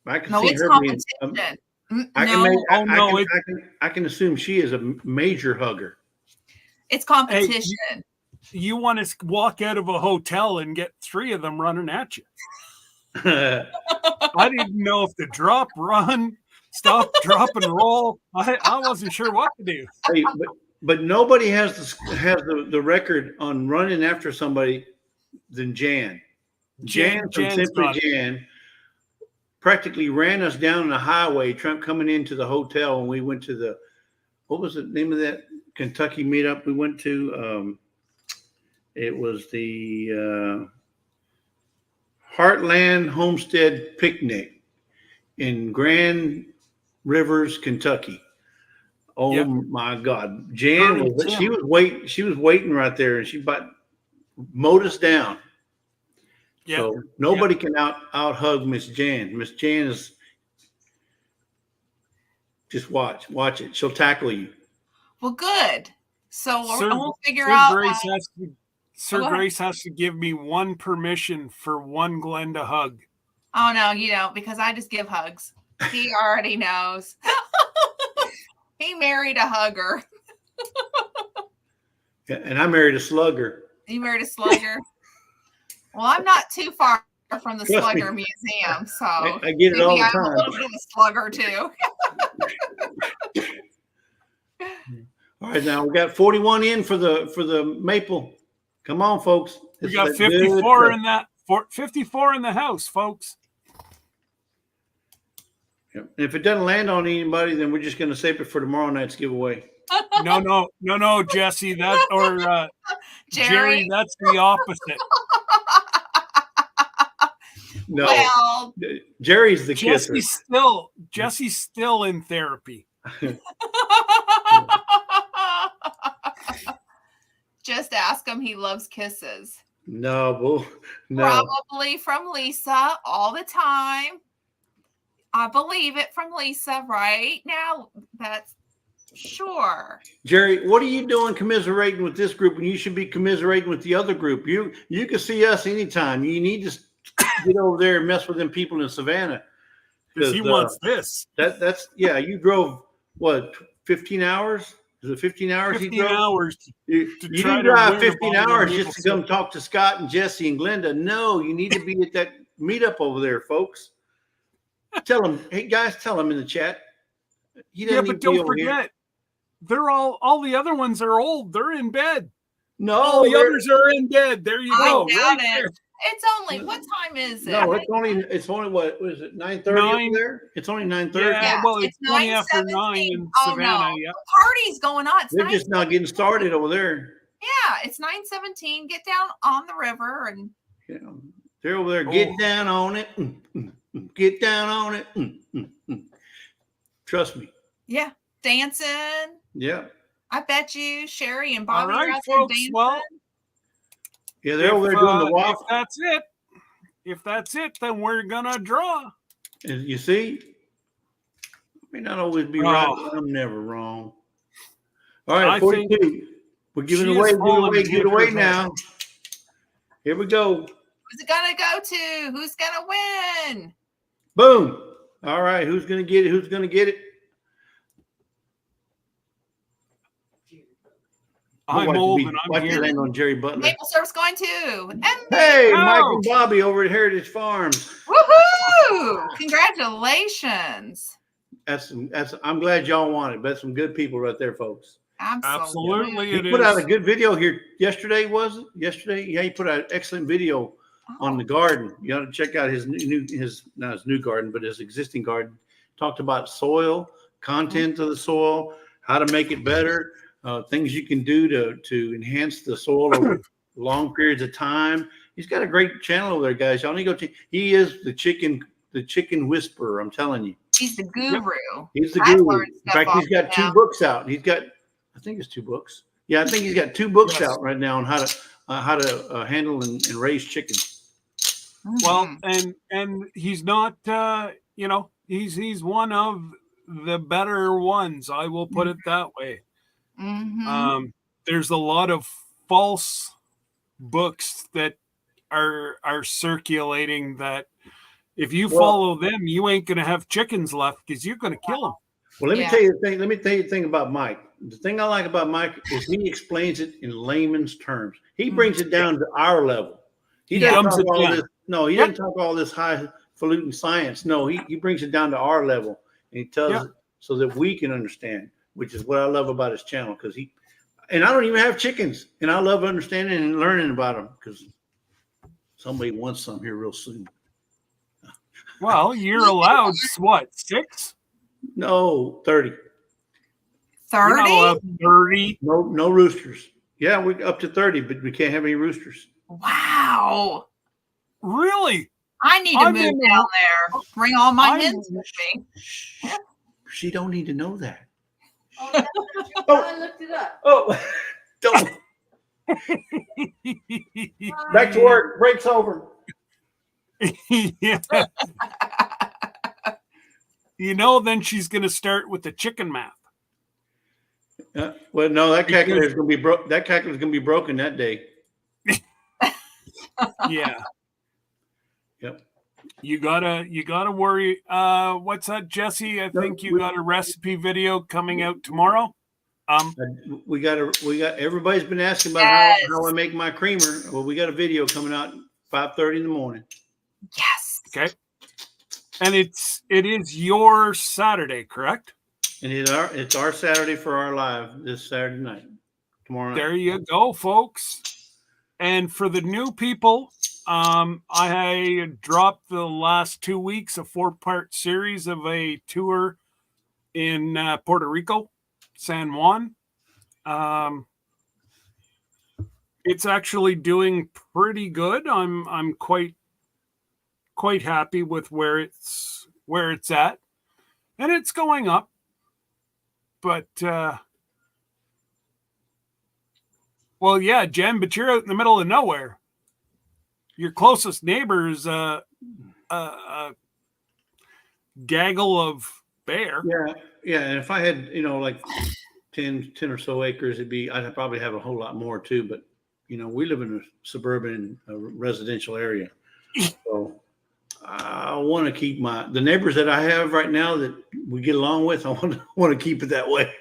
I can No, see it's her being. No. I can assume she is a major hugger. It's competition. Hey, you want to walk out of a hotel and get 3 of them running at you. I didn't know if to drop, run, stop, drop, and roll. I wasn't sure what to do. Hey, but nobody has the record on running after somebody than Jan. Jan from Simply Jan practically ran us down the highway, coming into the hotel, and we went to the, what was the name of that Kentucky meetup we went to? It was the Heartland Homestead Picnic in Grand Rivers, Kentucky. Oh my God. Jan she was waiting right there, and she mowed us down. Yep. So nobody can out hug Miss Jan. Miss Jan is just watch it. She'll tackle you. Well, good. So we'll figure out. Grace has to give me one permission for one Glenda hug. Oh no, you don't, because I just give hugs. He already knows. He married a hugger. And I married a slugger. You married a slugger? Well, I'm not too far from the Slugger Museum, so I get it all the time. I'm a little bit of a slugger too. All right, now we got 41 in for the maple. Come on, folks. We got 54 in that. 54 in the house, folks. Yep. And if it doesn't land on anybody, then we're just going to save it for tomorrow night's giveaway. No, Jesse, Jerry, that's the opposite. No, well, Jerry's the kisser. Jesse's still in therapy. Just ask him. He loves kisses. No. Probably from Lisa all the time. I believe it from Lisa right now. That's sure. Jerry, what are you doing commiserating with this group when you should be commiserating with the other group? You can see us anytime. You need to get over there and mess with them people in Savannah. Because he wants this. That's you drove what, 15 hours? Is it 15 hours? 15 hours. You didn't drive 15 hours just to come talk to Scott and Jesse and Glenda. No, you need to be at that meetup over there, folks. Tell them, hey guys, tell them in the chat. But don't forget, they're all the other ones are old. They're in bed. No, all the others are in bed. There you go. Right there. It's only, what time is it? No, it's only what is it? 9:30 over there. It's only 9:30. Yeah, well, it's 20 after 9 in Savannah. No. Yeah, the party's going on. They're just not getting started over there. Yeah, it's 9:17. Get down on the river and. Yeah, they're over there. Get down on it. Get down on it. Trust me. Yeah, dancing. Yeah. I bet you Sherry and Bobby are out there dancing. Well, yeah, they're over there doing the walk. If that's it, then we're gonna draw. And you see, I may not always be right, but I'm never wrong. All right, 42. We're giving away now. Here we go. Who's it gonna go to? Who's gonna win? Boom. All right, who's gonna get it? Who's gonna get it? I'm old and I'm here. Land on Jerry Butler. Maple Syrup's going to. Hey, Mike and Bobby over at Heritage Farms. Woohoo! Congratulations. I'm glad y'all won it. That's some good people right there, folks. Absolutely, You put out a good video here yesterday, was it? Yesterday? Yeah, he put out an excellent video on the garden. You got to check out his not his new garden, but his existing garden. Talked about soil, content of the soil, how to make it better. Things you can do to enhance the soil over long periods of time. He's got a great channel over there, guys. Y'all need to go. He is the chicken whisperer. I'm telling you. He's the guru. He's the I've guru. learned In stuff fact, off he's got him 2 now. books out. I think it's 2 books. Yeah, I think he's got 2 books Yes. out right now on how to handle and raise chickens. Well, and he's not, he's one of the better ones. I will put it that way. Mhm. There's a lot of false books that are circulating that if you follow them, you ain't gonna have chickens left because you're gonna kill them. Well, let me Yeah. tell you the thing. Let me tell you the thing about Mike. The thing I like about Mike is he explains it in layman's terms. He brings it down to our level. He doesn't Dumbs talk it all down. this. No, he doesn't talk all this highfalutin science. No, he brings it down to our level, and he tells it so that we can understand, which is what I love about his channel. And I don't even have chickens, and I love understanding and learning about them because somebody wants some here real soon. Well, you're allowed what, 6? No, 30. You're not 30? allowed 30. No roosters. Yeah, we up to 30, but we can't have any roosters. Wow. Really? I need to I'm move in down the- there. Bring all my I'm- hens with me. She don't need to know that. Oh, that's not true. I looked it up. Oh, don't. Back to work. Break's over. Yeah. Then she's gonna start with the chicken math. Well, no, that calculator is going to be broke. That calculator is going to be broken that day. Yeah. Yep. You gotta worry. What's that, Jesse? I think you got a recipe video coming out tomorrow. We got everybody's been asking about how I make my creamer. Well, we got a video coming out 5:30 in the morning. Yes. Okay. And it is your Saturday, correct? And it's our Saturday for our live this Saturday night. Tomorrow night. There you go, folks. And for the new people, I dropped the last 2 weeks a 4-part series of a tour in Puerto Rico, San Juan. It's actually doing pretty good. I'm quite happy with where it's at, and it's going up. But well, yeah, Jen, but you're out in the middle of nowhere. Your closest neighbor is a gaggle of bear. Yeah. And if I had, like 10 or so acres, I'd probably have a whole lot more too. But we live in a suburban residential area, so I want to keep the neighbors that I have right now that we get along with. I want to keep it that way.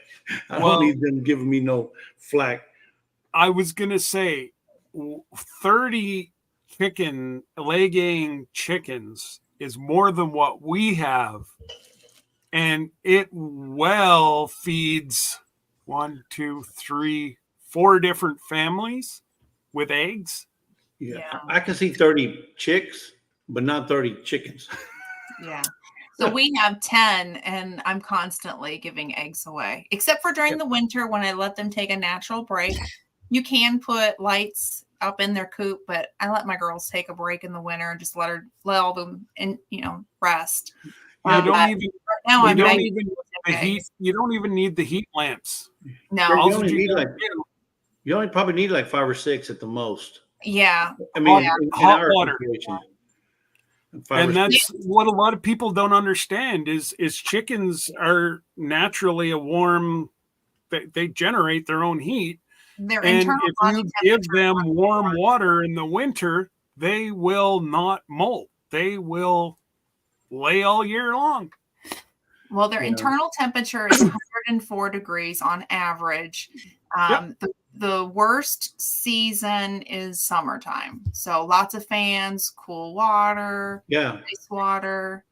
I don't need them giving me no flack. I was gonna say 30 laying chickens is more than what we have, and it feeds 1, 2, 3, 4 different families with eggs. Yeah. I can see 30 chicks, but not 30 chickens. Yeah. So we have 10, and I'm constantly giving eggs away, except for during the winter when I let them take a natural break. You can put lights up in their coop, but I let my girls take a break in the winter and just let all them rest. You don't even need the heat lamps. No. You only probably need like 5 or 6 at the most. Yeah. I mean, in hot our water. situation. And that's what a lot of people don't understand is chickens are naturally a warm, they generate their own heat. Their And internal if body you give temperature them warm water in the winter, they will not molt. They will lay all year long. Well, their internal temperature is 104 degrees on average. The worst season is summertime. So lots of fans, cool water, ice water.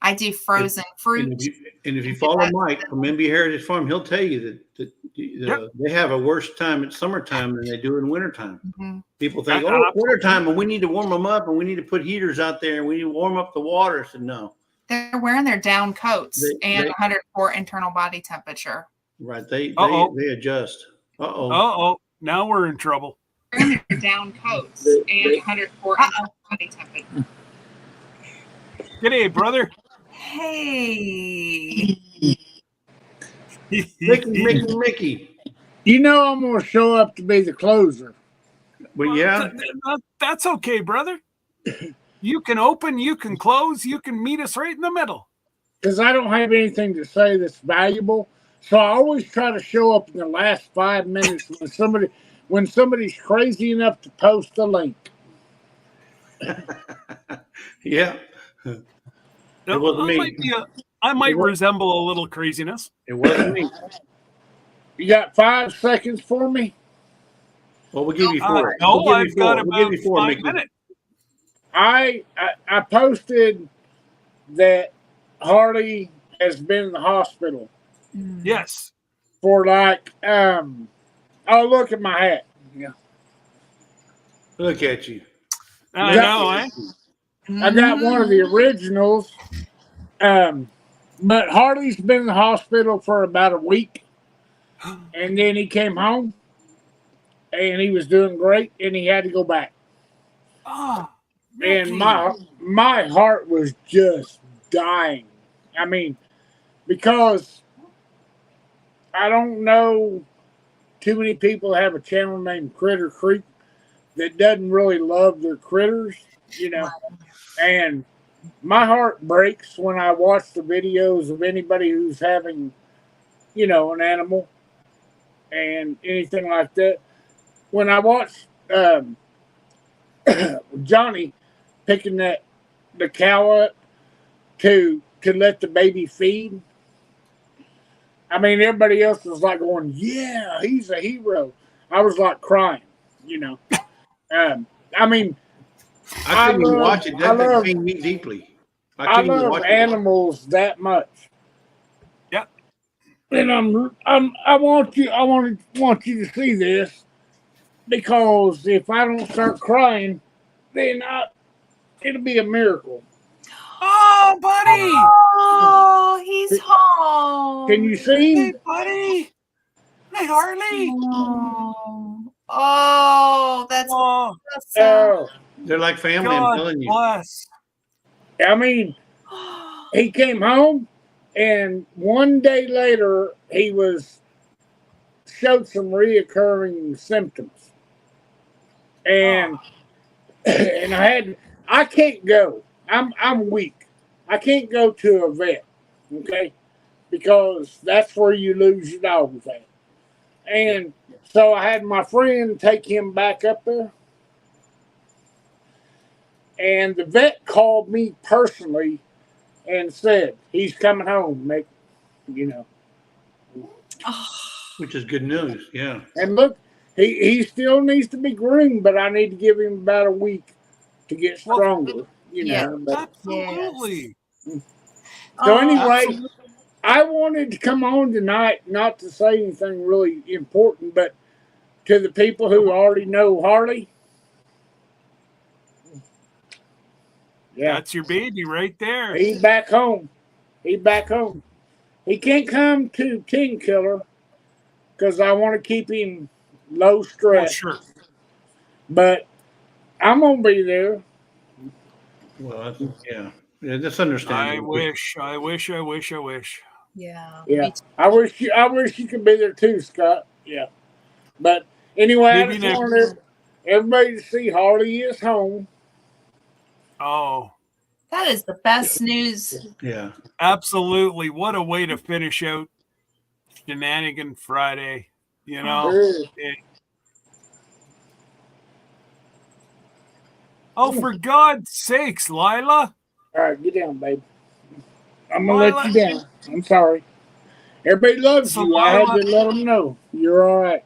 I do frozen fruit. And if you follow Mike from MB Heritage Farm, he'll tell you that they have a worse time at summertime than they do in wintertime. Mm-hmm. People think, wintertime, and we need to warm them up, and we need to put heaters out there, and we need to warm up the water. I said, no. They're wearing their down coats and 104 internal body temperature. Right. They adjust. Uh-oh. Now we're in trouble. room in down coats and 104 body temperature. G'day, brother. Hey. Mickey. You know I'm going to show up to be the closer. Well, yeah. That's okay, brother. You can open, you can close, you can meet us right in the middle. Because I don't have anything to say that's valuable. So I always try to show up in the last 5 minutes when somebody's crazy enough to post a link. Yeah. It wasn't me. I might resemble a little craziness. It wasn't me. You got 5 seconds for me? Well, we'll give you 4. No, we'll I've got about we'll give you 4, 5 Mickey. minutes. I posted that Harley has been in the hospital Yes. for like oh, look at my hat. Yeah. Look at you. I know, eh? I got one of the originals. But Harley's been in the hospital for about a week. And then he came home and he was doing great and he had to go back. Oh, And Mickey. my heart was just dying. I mean, because I don't know too many people have a channel named Critter Creek that doesn't really love their critters, you know. And my heart breaks when I watch the videos of anybody who's having, you know, an animal and anything like that. When I watch Johnny picking the cow up to let the baby feed, I mean, everybody else was like going, yeah, he's a hero. I was like crying, you know. I mean, I couldn't even watch it. That pained me deeply. I love animals that much. Yep. And I want you to see this, because if I don't start crying, then it'll be a miracle. Oh, buddy. Oh, he's home. Can you see? Hey, buddy. Hey, Harley. Oh, that's Oh, awesome. They're like family, I'm God telling you. bless. I mean, he came home, and one day later, he showed some reoccurring symptoms, and I can't go. I'm weak. I can't go to a vet, okay, because that's where you lose your dogs at. And so I had my friend take him back up there. And the vet called me personally and said, he's coming home, Mick, you know. Which is good news, yeah. And look, he still needs to be groomed, but I need to give him about a week to get stronger, you know. But, Absolutely. so anyway, Absolutely. I wanted to come on tonight, not to say anything really important, but to the people who already know Harley. Yeah. That's your baby right there. He's back home. He can't come to Teen Killer because I want to keep him low stress. Oh, sure. But I'm going to be there. Well, yeah, that's understandable. I wish. Yeah. Yeah. I wish you could be there too, Scott. Yeah. But anyway, Maybe I just wanted everybody to see Harley is home. Oh, That is the best news. Yeah. absolutely. What a way to finish out Shanagain Friday. You know? Oh, for God's sakes, Lila. All right, get down, babe. I'm going to let you down. I'm sorry. Everybody loves So you. I had Lila- to let them know. You're all right.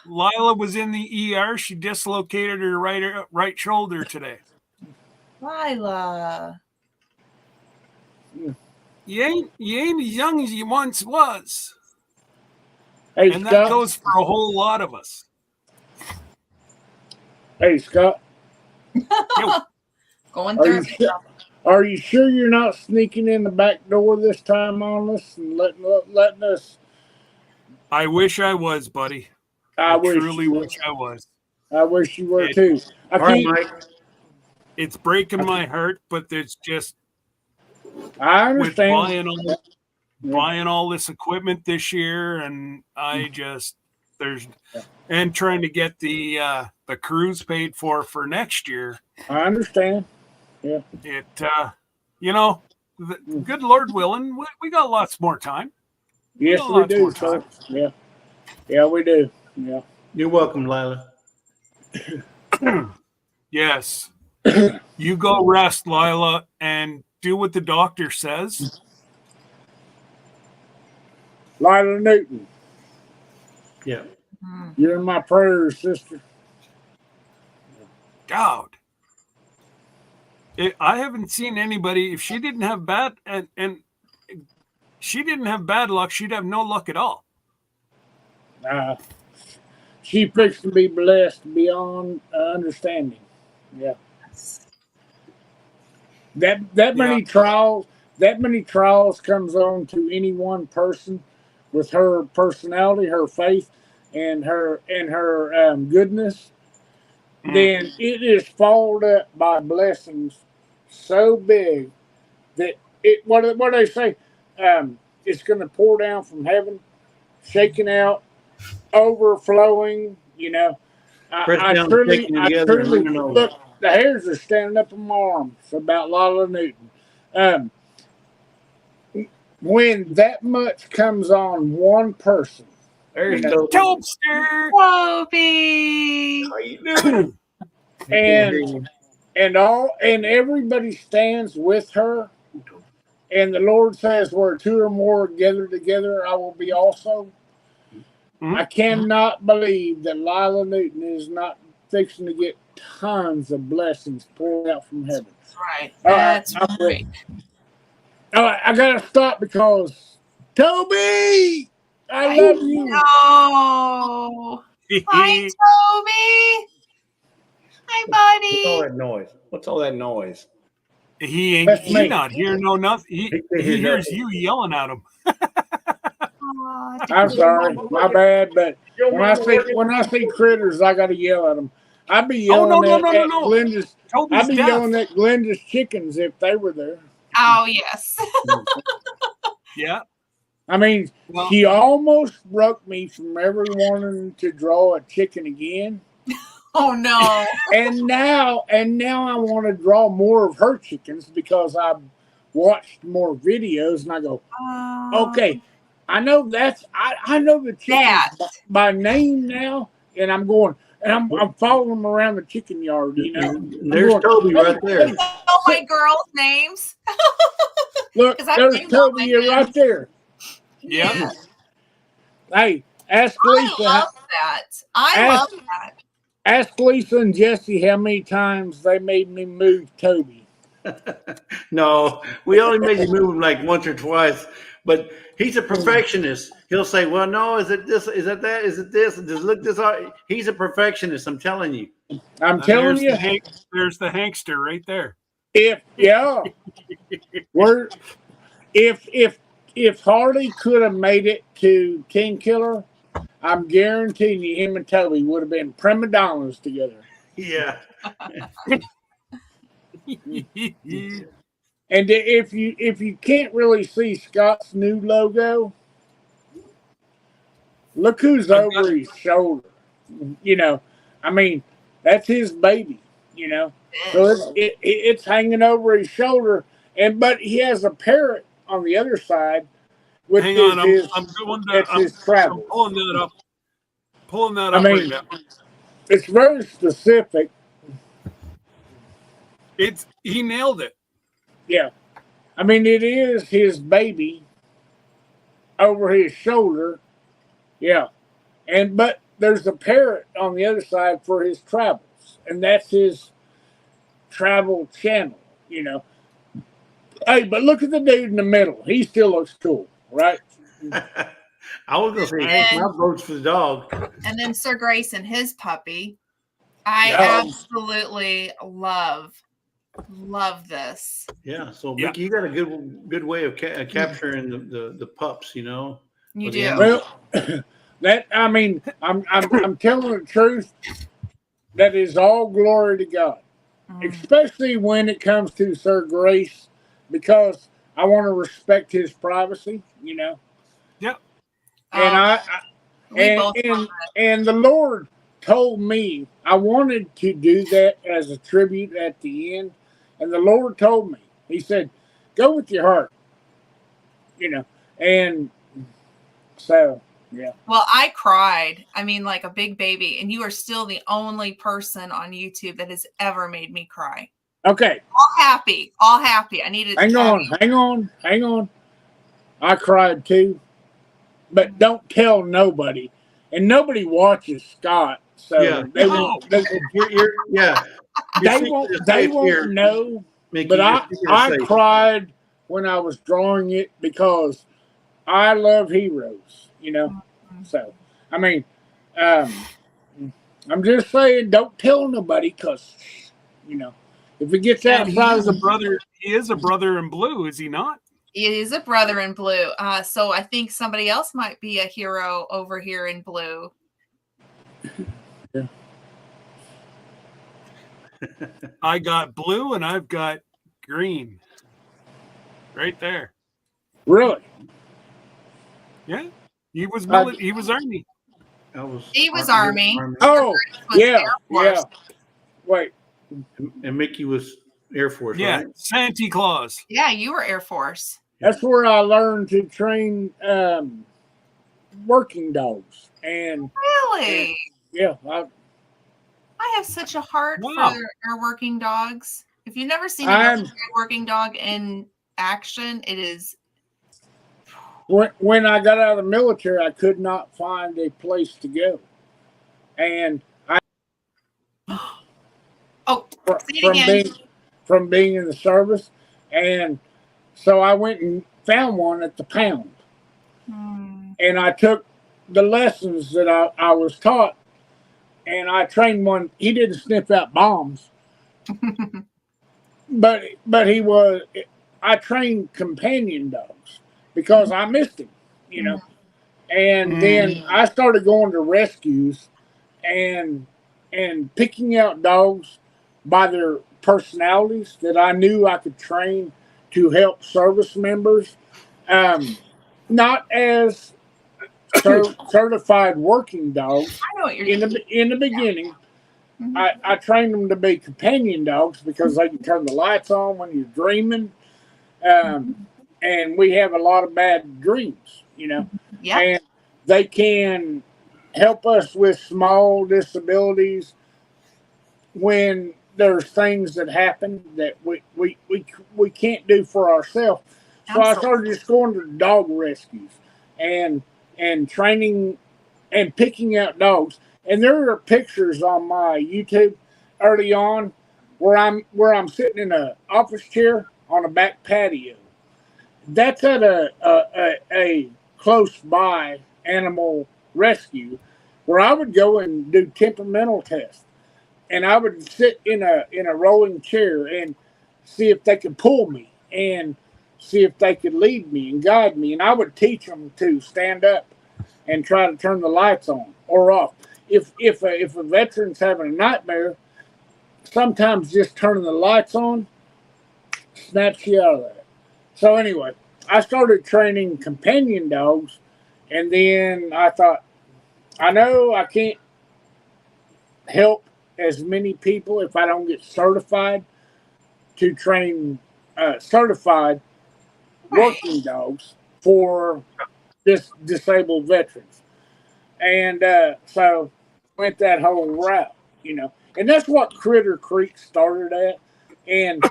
Lila was in the ER. She dislocated her right shoulder today. Lila. You ain't as young as you once was. Hey, And that Scott. goes for a whole lot of us. Hey, Scott. Yo, Going Are through you, are you sure you're not sneaking in the back door this time on us and letting us? I wish I was, buddy. I truly wish I was. I wish you were It- too. I All right, keep, Mike. It's breaking my heart, but it's just I with understand. buying all this equipment this year, and I just and trying to get the cruise paid for next year. I understand. It you know, good Lord willing, we got lots more time. Yes, got we lots do, more sir. time. Yeah. Yeah, we do. Yeah. You're welcome, Lila. Yes. You go rest, Lila, and do what the doctor says. Lila Newton, Yeah. you're in my prayers, sister. God. I haven't seen anybody. If she didn't have bad and she didn't have bad luck, she'd have no luck at all. She fixed to be blessed beyond understanding. Yeah. That many trials, comes on to any one person with her personality, her faith, and her goodness. Then it is followed up by blessings so big that what do they say? It's going to pour down from heaven, shaking out, overflowing. Press I down, truly, shaking it together, and running over. look. The hairs are standing up on my arms about Lila Newton. When that much comes on one person, There's Toby. Tobster! Toby! How you doing? and everybody stands with her, and the Lord says, "Where two or more gathered together, I will be also." I cannot believe that Lila Newton is not fixing to get tons of blessings poured out from heaven. Right. That's That's right. All right, I gotta stop because Toby, I love you. No. Hi, Toby. Hi, What's all buddy. that noise? What's all that noise? He ain't That's me. not hear no nothing. He hears nothing. you yelling at him. Aw, I'm sorry, my bad. But when I see critters, I gotta yell at them. I'd be Oh, yelling no, at no. Glenda's. Toby's I'd be deaf. yelling at Glenda's chickens if they were there. Oh, yes. Yeah. I mean, Well, she almost broke me from ever wanting to draw a chicken again. Oh, no. And now I want to draw more of her chickens because I've watched more videos and I go, okay, I know I know the chickens by name now, and I'm going and I'm following them around the chicken yard. There's Toby right there. All my girls' names. Look, 'Cause I've there's named all Toby my right kids. there. yeah. Hey, ask I Lisa. love that. I love that. Ask Lisa and Jesse how many times they made me move Toby. No, we only made you move him like once or twice. But he's a perfectionist. He'll say, "Well, no, is it this? Is it that? Is it this? Does look this?" He's a perfectionist. I'm telling you. I'm telling you, there's the Hankster right there. if Harley could have made it to King Killer, I'm guaranteeing you him and Toby would have been prima donnas together. Yeah. And if you can't really see Scott's new logo, look who's over his shoulder. I mean, that's his baby. So it's hanging over his shoulder, but he has a parrot on the other side. Which Hang is on, his, I'm doing that. his I'm travels. pulling that up. I mean, right now. It's very specific. He nailed it. Yeah. I mean, it is his baby over his shoulder. Yeah. But there's a parrot on the other side for his travels. And that's his travel channel, Hey, but look at the dude in the middle. He still looks cool, right? I was going to say, my vote's for the dog. And then Sir Grayson, his puppy. I absolutely love this. Yeah. So, Mickey, you got a good way of capturing the pups, You do. Well, I'm telling the truth. that is all glory to God, especially when it comes to Sir Grace, because I want to respect his privacy, you know. Yep. And Oh, I we and both and and the Lord told me I wanted to do that as a tribute at the end, and the Lord told me, He said, "Go with your heart," you know. And so, yeah. Well, I cried. I mean, like a big baby, and you are still the only person on YouTube that has ever made me cry. Okay, All happy, all happy. I needed. hang on. I cried too, but don't tell nobody, and nobody watches Scott, so Yeah. they No. won't. They, Yeah. they won't. They won't know. Mickey, But your secret is I safe. cried when I was drawing it because I love heroes, you know. So I mean, um, I'm just saying, don't tell nobody, because you know, if it gets And he outside is of a the brother. He is a brother in blue, is he not? It is a brother in blue. So I think somebody else might be a hero over here in blue. Yeah. I got blue and I've got green. Right there. Really, Yeah. He was Uh, he was army. He was Army. oh Was yeah, Air Force. yeah. Wait, And Mickey was Air Force, Yeah. right? Santa Claus. Yeah, you were Air Force. that's where I learned to train working dogs, and Really? yeah, I have such a heart Wow. for our working dogs. If you've never seen a I'm- military working dog in action, it is. when I got out of the military, I could not find a place to go, and Oh, fr- say it from again. being in the service, and so I went and found one at the pound, and I took the lessons that I was taught, and I trained one. He didn't sniff out bombs, but he was. I trained companion dogs because I missed him, you know. And then I started going to rescues and picking out dogs by their personalities that I knew I could train to help service members, not as certified working dogs. I know what you're In the beginning, I trained them to be companion dogs because they can turn the lights on when you're dreaming, and we have a lot of bad dreams, you know. Yeah. And they can help us with small disabilities when there's things that happen that we can't do for ourselves. So I started just going to dog rescues and training and picking out dogs. And there are pictures on my YouTube early on where I'm sitting in an office chair on a back patio. That's at a close by animal rescue where I would go and do temperamental tests, and I would sit in a rolling chair and see if they could pull me and see if they could lead me and guide me, and I would teach them to stand up and try to turn the lights on or off. If a veteran's having a nightmare, sometimes just turning the lights on snaps you out of that. So anyway, I started training companion dogs, and then I thought, I know I can't help as many people if I don't get certified to train certified working dogs for disabled veterans. And so went that whole route, you know. And that's what Critter Creek started at. And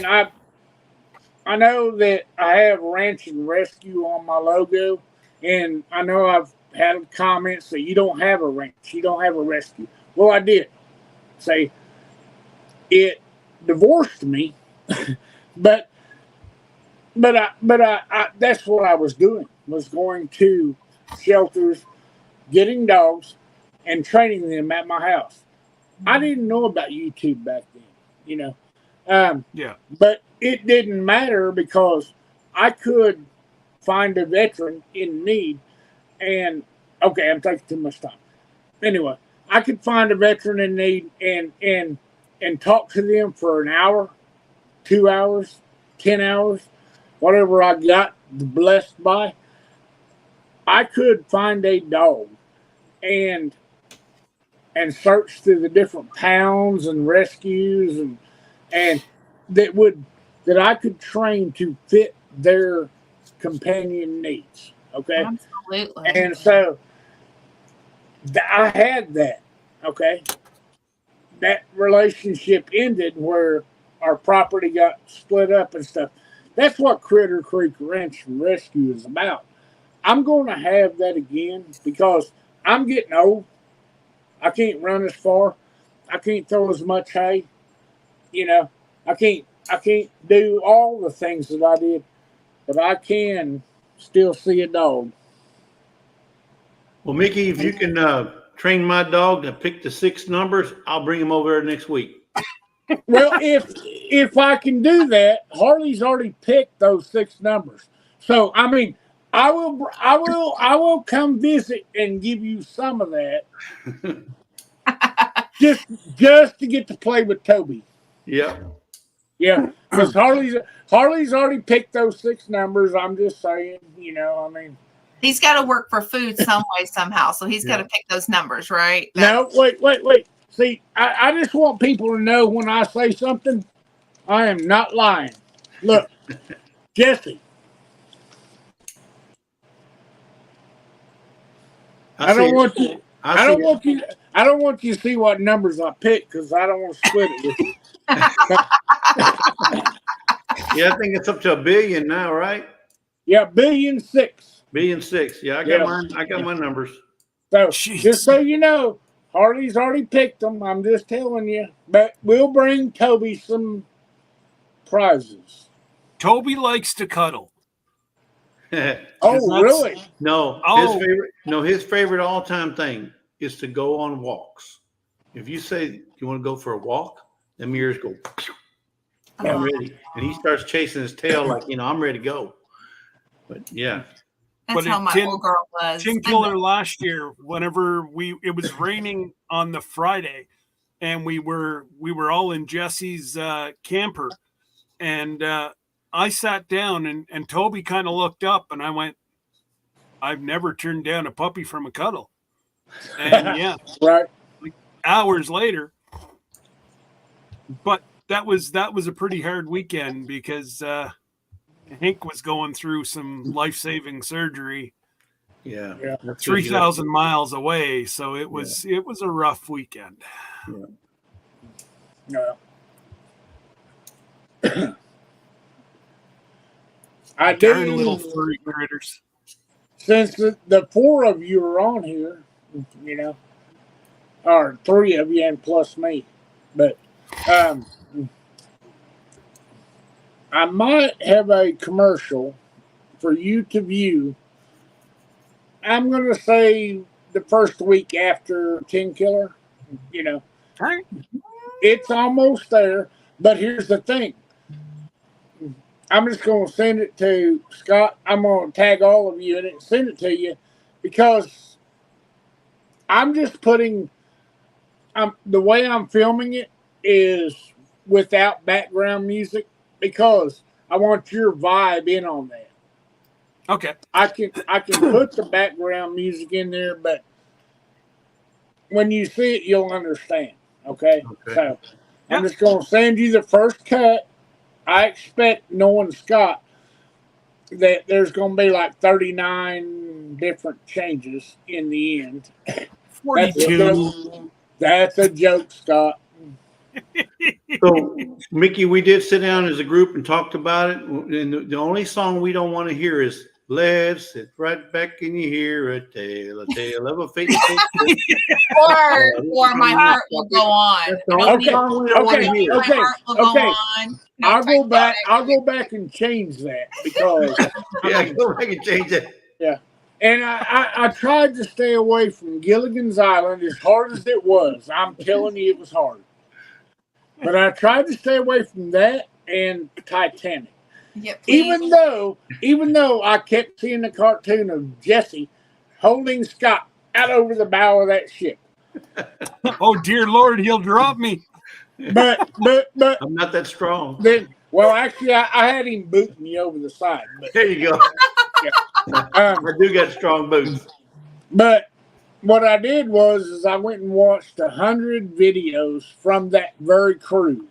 I know that I have Ranch and Rescue on my logo, and I know I've had comments that you don't have a ranch, you don't have a rescue. Well, I did. Say it divorced me, but I that's what I was doing, was going to shelters, getting dogs, and training them at my house. I didn't know about YouTube back then, you know. Yeah. But it didn't matter because I could find a veteran in need. And okay, I'm taking too much time. Anyway, I could find a veteran in need and talk to them for an hour, 2 hours, 10 hours, whatever I got blessed by. I could find a dog and search through the different pounds and rescues and that I could train to fit their companion needs. Okay. Absolutely. And so I had that. Okay. That relationship ended where our property got split up and stuff. That's what Critter Creek Ranch and Rescue is about. I'm going to have that again because I'm getting old. I can't run as far. I can't throw as much hay. You know, I can't do all the things that I did, but I can still see a dog. Well, Mickey, if you can train my dog to pick the 6 numbers, I'll bring him over there next week. Well, if I can do that, Harley's already picked those 6 numbers. So I mean, I will come visit and give you some of that. just to get to play with Toby. Yeah. Yeah, because Harley's already picked those 6 numbers. I'm just saying, you know, I mean. He's got to work for food some way, somehow. So he's got to pick those numbers, right? No, wait. See, I just want people to know when I say something, I am not lying. Look, Jesse. I don't want you to see what numbers I pick because I don't want to split it with you. Yeah, I think it's up to $1 billion now, right? Yeah, $1.6 billion. $1.6 billion. Yeah, I got mine. I got my numbers. So Jeez. just so you know, Harley's already picked them. I'm just telling you. But we'll bring Toby some prizes. Toby likes to cuddle. Oh, really? No, his favorite all-time thing is to go on walks. If you say you want to go for a walk, them ears go. I'm ready, and he starts chasing his tail like I'm ready to go. But yeah, That's how my little girl was. Tin Killer last year, whenever it was raining on the Friday, and we were all in Jesse's camper, and I sat down and Toby kind of looked up and I went, I've never turned down a puppy from a cuddle. And yeah, right. Like hours later. But that was a pretty hard weekend because Hank was going through some life-saving surgery. Yeah. 3,000 miles away. So it was a rough weekend. Yeah. I Darn little furry critters. Since the 4 of you are on here, or 3 of you and plus me, but I might have a commercial for you to view. I'm going to say the first week after Tin Killer, Right. It's almost there, but here's the thing. I'm just going to send it to Scott. I'm going to tag all of you in it and send it to you because I'm just putting the way I'm filming it is without background music because I want your vibe in on that. Okay. I can put the background music in there, but when you see it, you'll understand. Okay. So I'm just going to send you the first cut. I expect, knowing Scott, that there's going to be like 39 different changes in the end. 42. That's a joke, Scott. So, Mickey, we did sit down as a group and talked about it. And the only song we don't want to hear is "Let's Sit Right Back and You Hear a Tale of a Faithful." or My Heart Will Go On. That's the only song we don't want to hear. My Heart Will Go On. No, I'll go back and change that because go back and change it. Yeah. And I tried to stay away from Gilligan's Island as hard as it was. I'm telling you, it was hard. But I tried to stay away from that and Titanic. Yeah, even though I kept seeing the cartoon of Jesse holding Scott out over the bow of that ship. Oh dear Lord, he'll drop me. But I'm not that strong. then, well, actually, I had him booting me over the side. But There you go. I do got strong boots. But what I did was I went and watched 100 videos from that very cruise.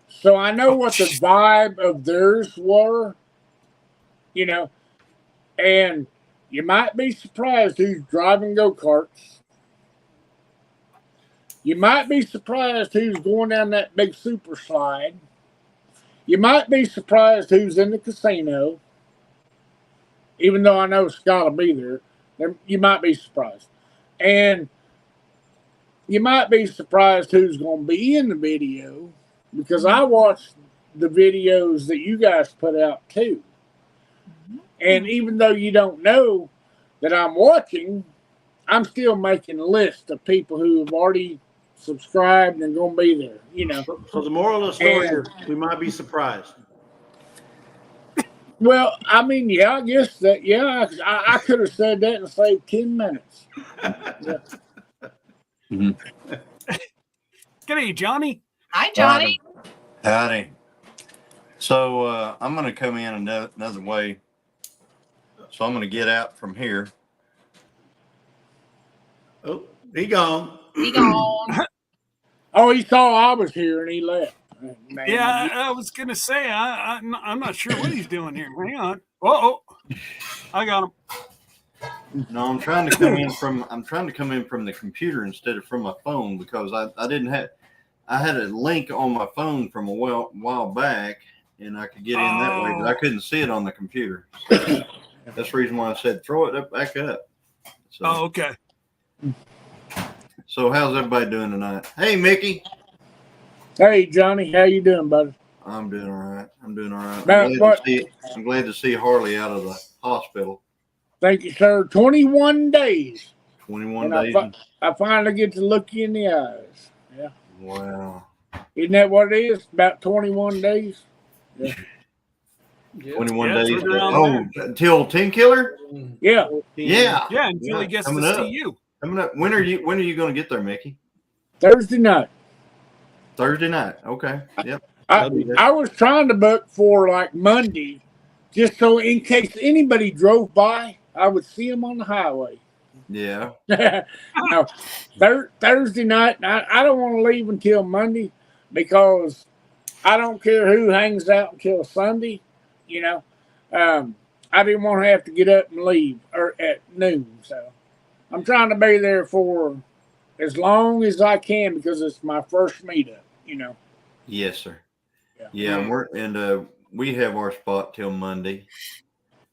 So I know what the vibe of theirs were, you know, and you might be surprised who's driving go-karts. You might be surprised who's going down that big super slide. You might be surprised who's in the casino. Even though I know Scott will be there, you might be surprised. And you might be surprised who's going to be in the video, because I watched the videos that you guys put out too. And even though you don't know that I'm watching, I'm still making a list of people who have already subscribed and going to be there, you know. So the moral of the story is we might be surprised. Well, I mean, yeah, I guess that, yeah, I could have said that and saved 10 minutes. G'day, Johnny. Hi, Johnny. Howdy. So I'm going to come in another way. So I'm going to get out from here. Oh, he gone. He gone. Oh, he saw I was here and he left. Man. Yeah, I was gonna say I'm not sure what he's doing here. Hang on. Oh, I got him. No, I'm trying to come in from the computer instead of from my phone, because I had a link on my phone from a while back, and I could get in that way, but I couldn't see it on the computer. So that's the reason why I said throw it back up. So, Okay. So how's everybody doing tonight? Hey, Mickey. Hey, Johnny, how you doing, buddy? I'm doing all right. I'm Now, I'm glad to see Harley out of the hospital. Thank you, sir. 21 days. 21 And days. I finally get to look you in the eyes. Yeah. Wow. Isn't that what it is? About 21 days? Yeah. 21 Yeah, days. it's around Until 10 Killer? Yeah. Yeah. Yeah, until he gets Coming to up. see you. Coming up. When are you going to get there, Mickey? Thursday night. Thursday night. Okay. Yep. I was trying to book for like Monday, just so in case anybody drove by, I would see them on the highway. Yeah. No, Thursday night. I don't want to leave until Monday, because I don't care who hangs out until Sunday. You know, I didn't want to have to get up and leave at noon, so I'm trying to be there for as long as I can, because it's my first meetup. You know. Yes, sir. Yeah. Yeah, we have our spot till Monday,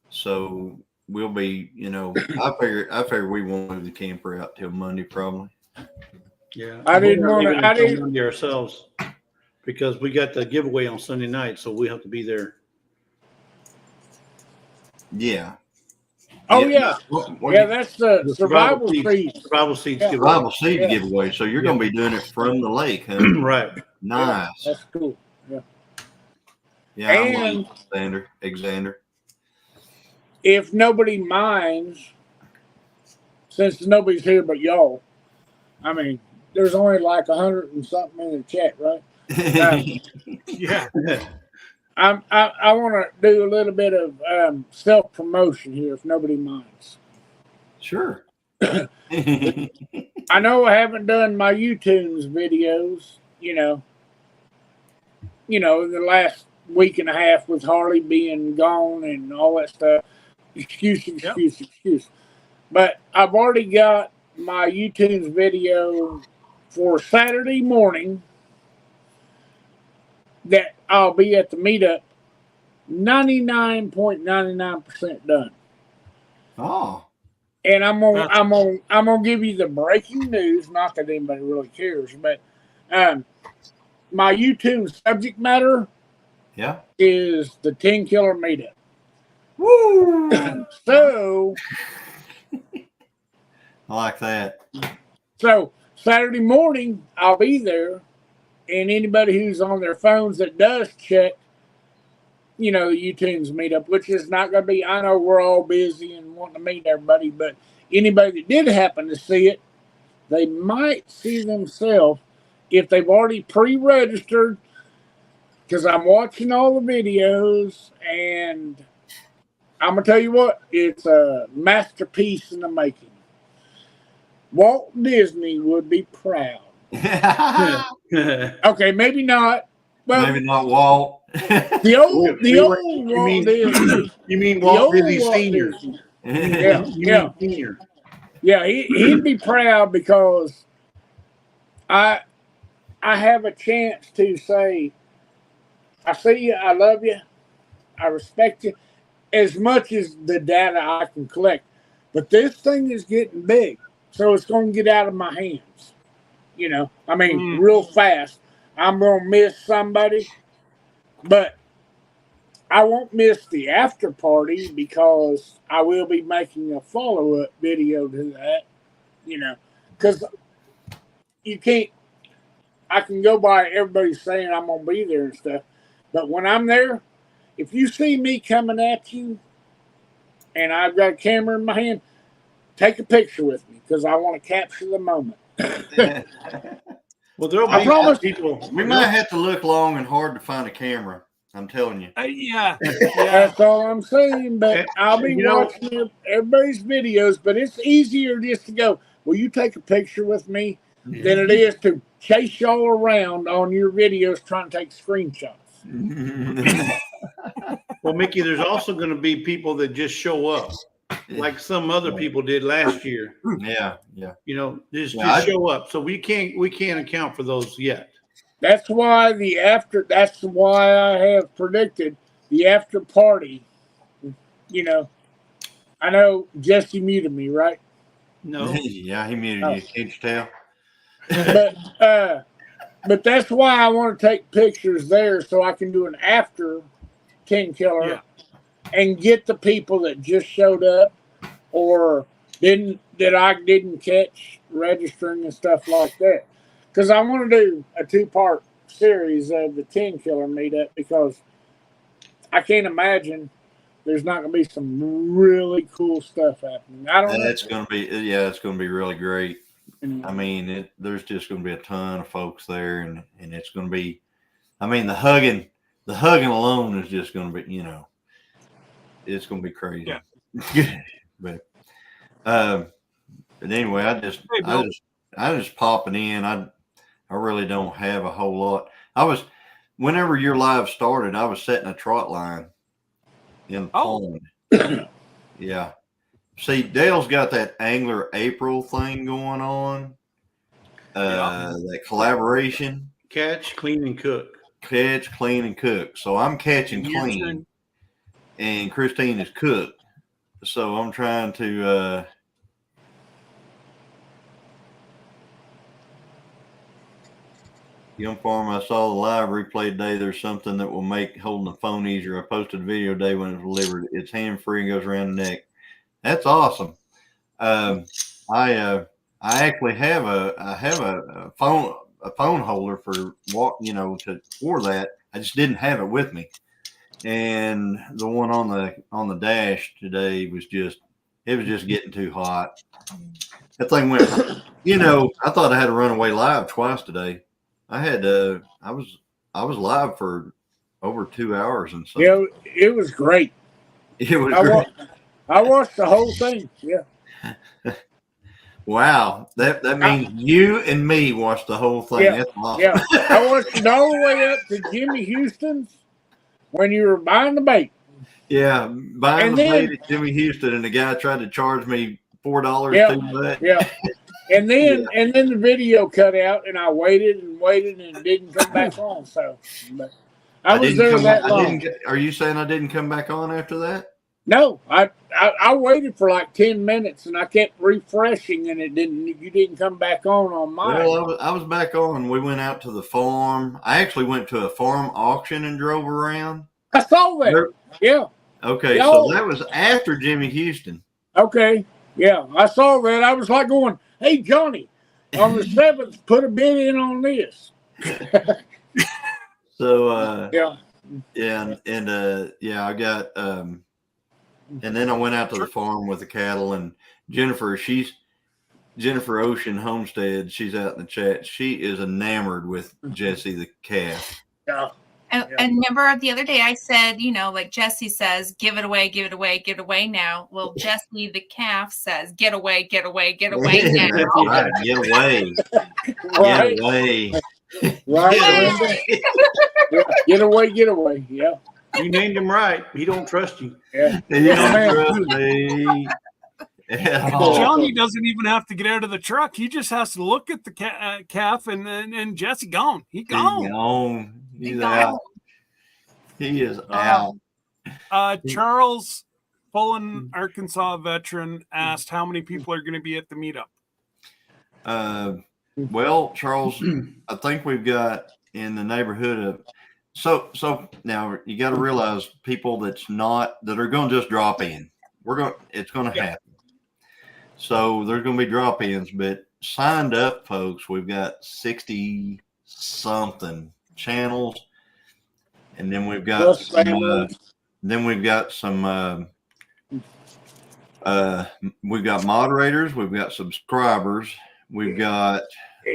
so we'll be. I figure we won't move the camper out till Monday probably. Yeah, I didn't We're want leaving to. I until didn't. Monday ourselves, because we got the giveaway on Sunday night, so we have to be there. Yeah. Oh yeah. What Yeah, that's the survival seeds. seeds. Survival seeds Yeah. giveaway. Survival seed Yeah. giveaway. So you're going to be doing it from the lake, huh? Right. Nice. Yeah, that's cool. Yeah, I'm And- with Alexander. If nobody minds, since nobody's here but y'all, I mean, there's only like 100 and something in the chat, right? Yeah. I want to do a little bit of self promotion here, if nobody minds. Sure. I know I haven't done my YouTunes videos, in the last week and a half with Harley being gone and all that stuff. Excuse. But I've already got my YouTunes video for Saturday morning that I'll be at the meetup 99.99% done. Oh. And I'm gonna give you the breaking news. Not that anybody really cares, but my YouTube subject matter Yeah. is the 10 Killer meetup. Woo! So I like that. So Saturday morning I'll be there, and anybody who's on their phones that does check, the YouTunes meetup, which is not going to be. I know we're all busy and wanting to meet everybody, but anybody that did happen to see it, they might see themselves if they've already pre-registered, because I'm watching all the videos, and I'm going to tell you what, it's a masterpiece in the making. Walt Disney would be proud. Okay, maybe not. Well, Maybe not Walt. the old Walt Disney. You mean The Walt old Disney Walt Senior? Disney. Yeah, Yeah. Senior. Yeah, he'd be proud because I have a chance to say, I see you, I love you, I respect you, as much as the data I can collect. But this thing is getting big, so it's going to get out of my hands. You know, I mean, real fast. I'm going to miss somebody, but I won't miss the after party because I will be making a follow-up video to that, you know, because you can't, I can go by everybody saying I'm going to be there and stuff, but when I'm there, if you see me coming at you and I've got a camera in my hand, take a picture with me because I want to capture the moment. Well, there'll I be promise- people. We might have to look long and hard to find a camera. I'm telling you. Yeah. That's all I'm saying, but I'll be You know- watching everybody's videos, but it's easier just to go, will you take a picture with me than it is to chase y'all around on your videos trying to take screenshots. Well, Mickey, there's also going to be people that just show up, like some other people did last year. Yeah. You know, just Yeah, show up. So we can't account for those yet. That's why that's why I have predicted the after party. You know, I know Jesse muted me, right? No. Yeah, he muted you. Can't you tell? But that's why I want to take pictures there so I can do an after 10 killer and get the people that just showed up or that I didn't catch registering and stuff like that. Because I want to do a 2-part series of the 10 killer meetup because I can't imagine there's not going to be some really cool stuff happening. I don't know. It's going to be, it's going to be really great. I mean, there's just going to be a ton of folks there, and it's going to be, I mean, the hugging alone is just going to be, you know, it's going to be crazy. Yeah. But anyway, I just popping in. I really don't have a whole lot. Whenever your live started, I was setting a trot line in the pond. Yeah. See, Dale's got that Angler April thing going on. That collaboration. Catch, clean, and cook. Catch, clean, and cook. So I'm catching clean, and Christine is cooked. So I'm trying to Young Farm, I saw the live replay today. There's something that will make holding the phone easier. I posted a video today when it's delivered. It's hand-free and goes around the neck. That's awesome. I actually have a phone holder for for that. I just didn't have it with me. And the one on the dash today was just getting too hot. That thing went, I thought I had to run away live twice today. I was live for over 2 hours and something. Yeah, it was great. It was great. I watched the whole thing. Yeah. Wow. That means you and me watched the whole thing. Yeah. That's awesome. Yeah. I watched it all the way up to Jimmy Houston's when you were buying the bait. Yeah. Buying the bait at Jimmy Houston, and the guy tried to charge me $4 too much. Yeah. And then the video cut out, and I waited and it didn't come back on. So but I was there that long. Are you saying I didn't come back on after that? No, I waited for like 10 minutes, and I kept refreshing, and you didn't come back on mine. Well, I was back on. We went out to the farm. I actually went to a farm auction and drove around. I saw that. Yeah. Okay, so that was after Jimmy Houston. Okay. Yeah, I saw that. I was like going, hey, Johnny, on the 7th, put a bid in on this. So, I got, and then I went out to the farm with the cattle, and Jennifer, she's Jennifer Ocean Homestead, she's out in the chat. She is enamored with Jessie the calf. Yeah. And remember the other day I said, like Jesse says, give it away, give it away, give it away now. Well, Jesse the calf says, get away, get away, get away now. That's right. Get away. Right. Get away. Right, Linda? Yeah, get away, get away. Yeah. You named him right. He don't trust you. Yeah. You don't man. trust me at all. Johnny doesn't even have to get out of the truck. He just has to look at the calf, and Jesse gone. He He's gone. gone. He's He's out. gone. He is out. Charles Pullen, Arkansas veteran, asked how many people are going to be at the meetup. Well, Charles, I think we've got in the neighborhood of so now you got to realize people that are going to just drop in. It's going to happen. So there's going to be drop-ins, but signed up folks, we've got 60 something channels, and then we've got we've got moderators, we've got subscribers, we've got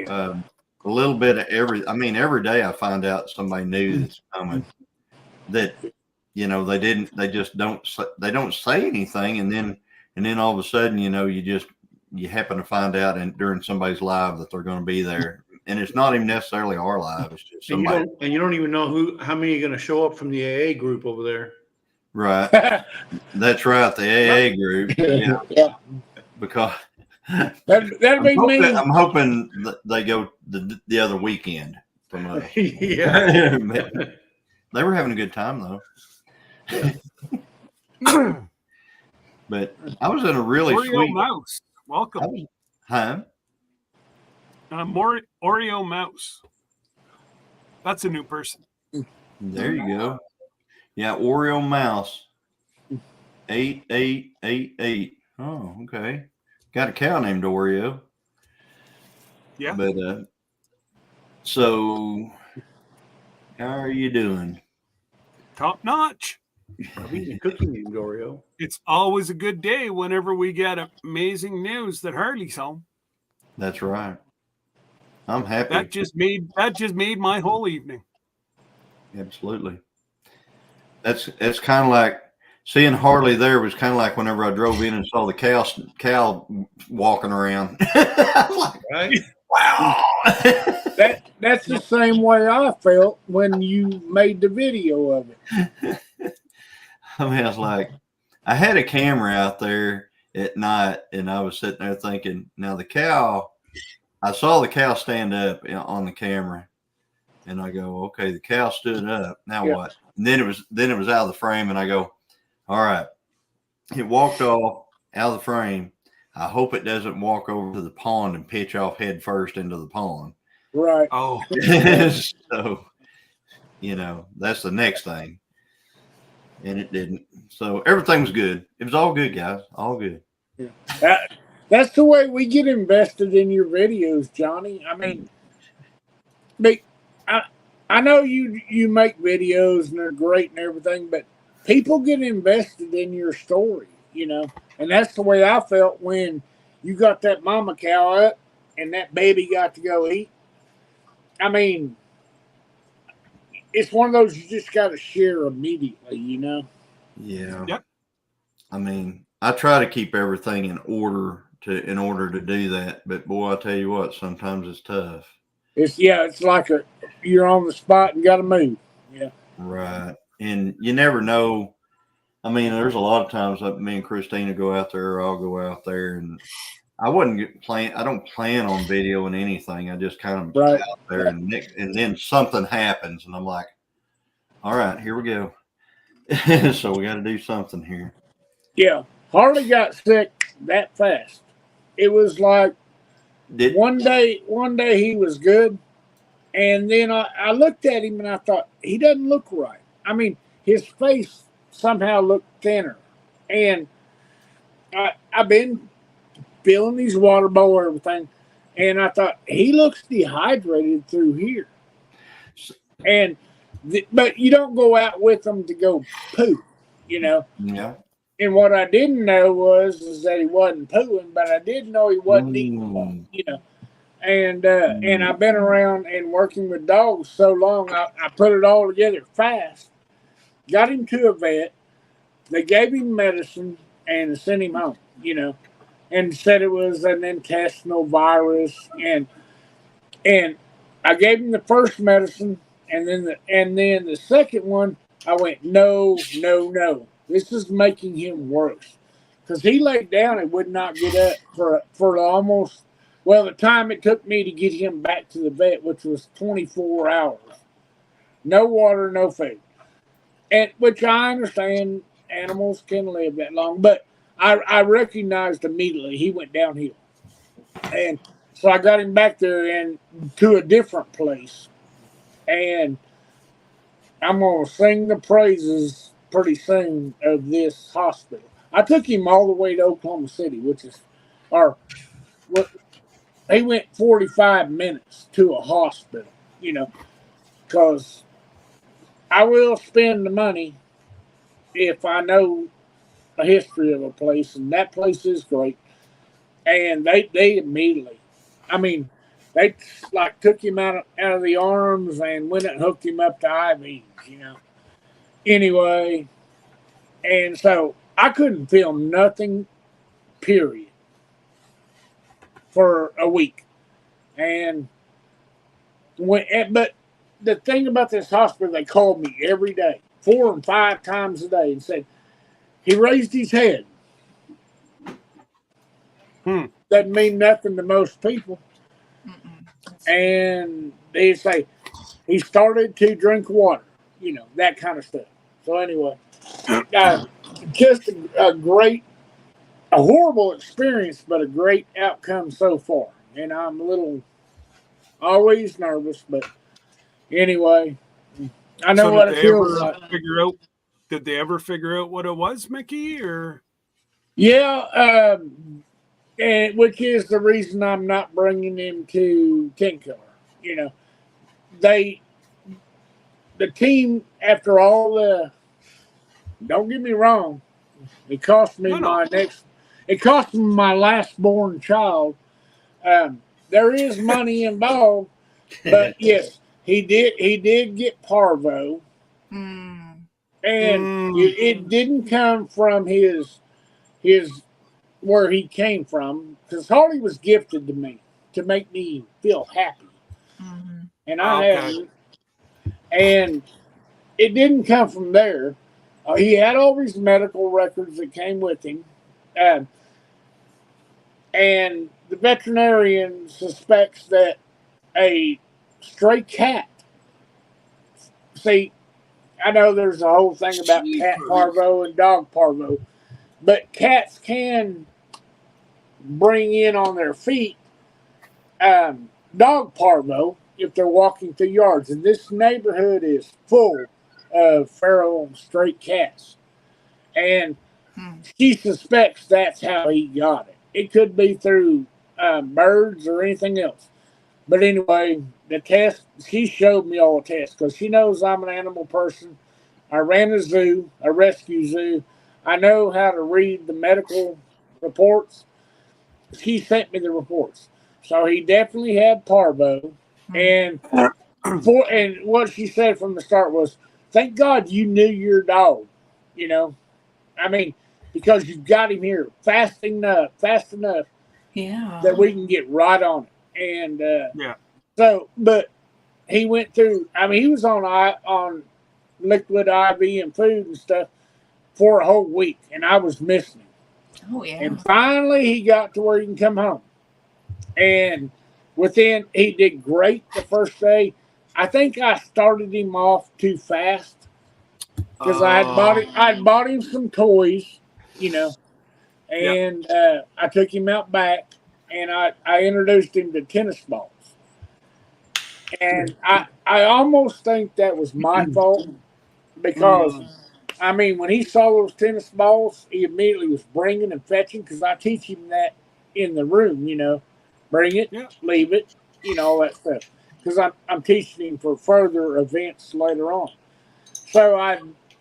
a little bit of every day I find out somebody new that's coming that they don't say anything, and then all of a sudden you happen to find out during somebody's live that they're going to be there, and it's not even necessarily our live, it's just somebody. And you don't even know how many are going to show up from the AA group over there. Right. That's right, the AA group. Yeah. Because That'd be me. I'm hoping that they go the other weekend from us. Yeah. They were having a good time though. But I was in a really Oreo sweet Mouse, welcome. Oreo Mouse. That's a new person. There you go. Yeah, Oreo Mouse. 8888. Oh, okay. Got a cow named Oreo. Yeah. But so how are you doing? Top notch. He's a cookie named Oreo. It's always a good day whenever we get amazing news that Harley's home. That's right. I'm happy. That just made my whole evening. Absolutely. That's kind of like seeing Harley there was kind of like whenever I drove in and saw the cow walking around. Right? Wow. That's the same way I felt when you made the video of it. I mean, I was like, I had a camera out there at night, and I was sitting there thinking, now I saw the cow stand up on the camera, and I go, okay, the cow stood up. Now what? And then it was out of the frame, and I go, all right, it walked off out of the frame. I hope it doesn't walk over to the pond and pitch off head first into the pond. Right. Oh, so, that's the next thing. And it didn't. So everything was good. It was all good, guys. All good. Yeah. That's the way we get invested in your videos, Johnny. I mean, I know you make videos and they're great and everything, but people get invested in your story, and that's the way I felt when you got that mama cow up and that baby got to go eat. I mean, it's one of those you just got to share immediately, Yeah. Yep. I mean, I try to keep everything in order to do that, but boy, I tell you what, sometimes it's tough. It's like you're on the spot and got to move. Yeah. Right. And you never know. I mean, there's a lot of times that me and Christina go out there, or I'll go out there, and I don't plan on videoing anything. I just kind of Right. out there, and then something happens, and I'm like, all right, here we go. So we got to do something here. Yeah. Harley got sick that fast. It was like one day he was good, and then I looked at him and I thought, he doesn't look right. I mean, his face somehow looked thinner, and I've been feeling his water bowl and everything, and I thought, he looks dehydrated through here. But you don't go out with them to go poop, Yeah. And what I didn't know is that he wasn't pooing, but I did know he wasn't eating, And I've been around and working with dogs so long, I put it all together fast. Got him to a vet. They gave him medicine and sent him home, and said it was an intestinal virus. And I gave him the first medicine, and then the second one, I went, no. This is making him worse. Because he laid down and would not get up for almost, the time it took me to get him back to the vet, which was 24 hours. No water, no food. And which I understand animals can live that long, but I recognized immediately he went downhill. And so I got him back there and to a different place. And I'm going to sing the praises pretty soon of this hospital. I took him all the way to Oklahoma City, he went 45 minutes to a hospital, because I will spend the money if I know a history of a place, and that place is great. And they immediately, they took him out of the arms and went and hooked him up to IVs, Anyway, and so I couldn't feel nothing, period, for a week. But the thing about this hospital, they called me every day, 4 and 5 times a day, and said, he raised his head. Doesn't mean nothing to most people. And they say, he started to drink water, that kind of stuff. So anyway, just a horrible experience, but a great outcome so far. And I'm always nervous, but anyway, I know what it feels like. Did they ever figure out what it was, Mickey? Or yeah, and which is the reason I'm not bringing him to Tinker. The team, after all don't get me wrong, it cost me my last born child. There is money involved, but yes, he did get parvo, and it didn't come from his where he came from, because Harley was gifted to me to make me feel happy, and I had, and it didn't come from there. He had all these medical records that came with him, and the veterinarian suspects that a stray cat. See, I know there's a whole thing about cat parvo and dog parvo, but cats can bring in on their feet dog parvo if they're walking through yards. And this neighborhood is full of feral stray cats. And she suspects that's how he got it. It could be through birds or anything else. But anyway, the test, she showed me all the tests because she knows I'm an animal person. I ran a zoo, a rescue zoo. I know how to read the medical reports. She sent me the reports. So he definitely had parvo. And what she said from the start was, thank God you knew your dog, because you got him here fast enough that we can get right on it. And so, but he went through, he was on liquid IV and food and stuff for a whole week, and I was missing him. Oh, yeah. And finally he got to where he can come home. And he did great the first day. I think I started him off too fast because I'd bought him some toys, and I took him out back and I introduced him to tennis balls. And I almost think that was my fault because, when he saw those tennis balls, he immediately was bringing and fetching because I teach him that in the room, bring it, leave it, all that stuff. Because I'm teaching him for further events later on. So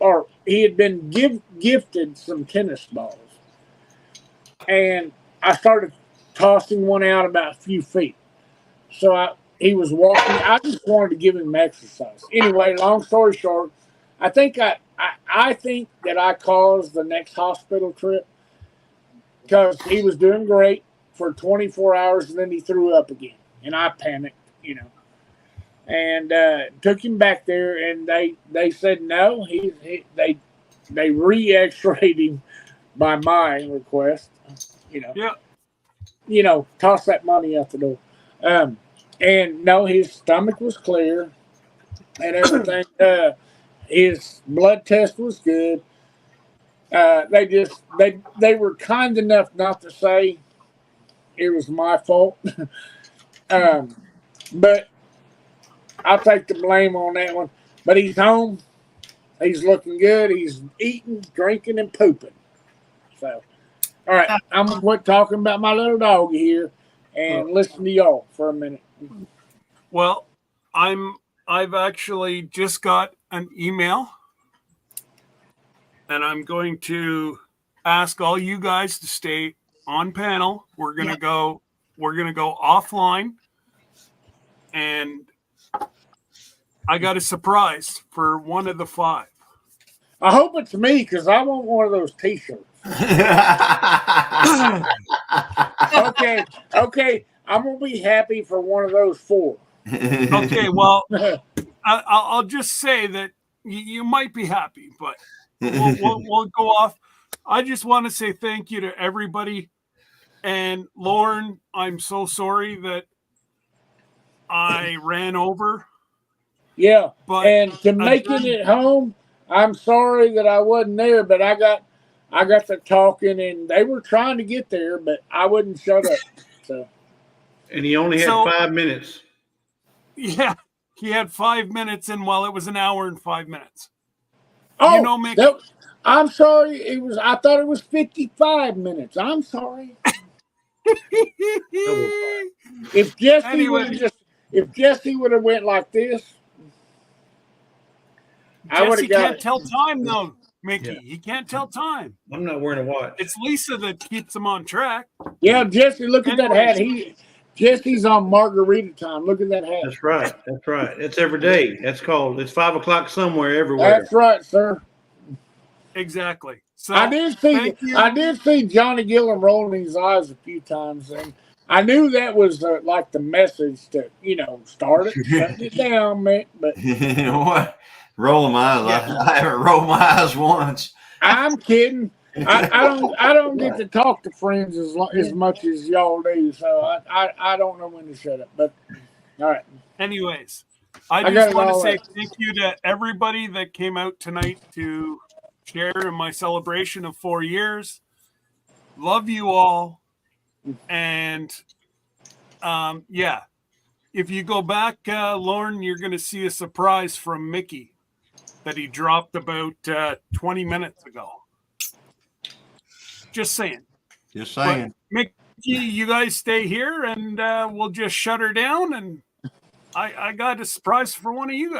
or he had been gifted some tennis balls, and I started tossing one out about a few feet. So he was walking. I just wanted to give him exercise. Anyway, long story short, I think that I caused the next hospital trip because he was doing great for 24 hours and then he threw up again, and I panicked, and took him back there, and they said no. They re-X-rayed him by my request. Toss that money out the door. And no, his stomach was clear and everything. His blood test was good. They were kind enough not to say it was my fault. But I'll take the blame on that one. But he's home. He's looking good. He's eating, drinking, and pooping. So, all right, I'm gonna quit talking about my little doggy here and listen to y'all for a minute. Well, I've actually just got an email, and I'm going to ask all you guys to stay on panel. We're gonna go offline, and I got a surprise for one of the 5. I hope it's me because I want one of those T-shirts. Okay, I'm gonna be happy for one of those 4. Okay, well, I'll just say that you might be happy, but we'll go off. I just want to say thank you to everybody. And Lauren, I'm so sorry that I ran over. Yeah, But and to making it home, I'm sorry that I wasn't there, but I got to talking, and they were trying to get there, but I wouldn't shut up. So, And he only had 5 minutes. Yeah, he had 5 minutes, and while it was an hour and 5 minutes. oh, Mickey. I'm sorry. I thought it was 55 minutes. I'm sorry. If Jesse would have went like this, I would Jesse have got can't tell time though, Mickey. He can't tell time. I'm not wearing a watch. It's Lisa that keeps him on track. Yeah, Jesse, look at that hat. Jesse's on margarita time. Look at that hat. That's right. It's every day. It's 5 o'clock somewhere everywhere. That's right, sir. Exactly. So I did see Johnny Gillum rolling his eyes a few times, and I knew that was like the message to start it, shut it down, man. But what? Rolling my eyes. Yeah. I haven't rolled my eyes once. I'm kidding. I don't get to talk to friends as much as y'all do, so I don't know when to shut up. But all right. Anyways, I just want to say thank you to everybody that came out tonight to share in my celebration of 4 years. Love you all. And if you go back, Lauren, you're going to see a surprise from Mickey that he dropped about 20 minutes ago. Just saying. But, Mickey, you guys stay here, and we'll just shut her down, and I got a surprise for one of you guys.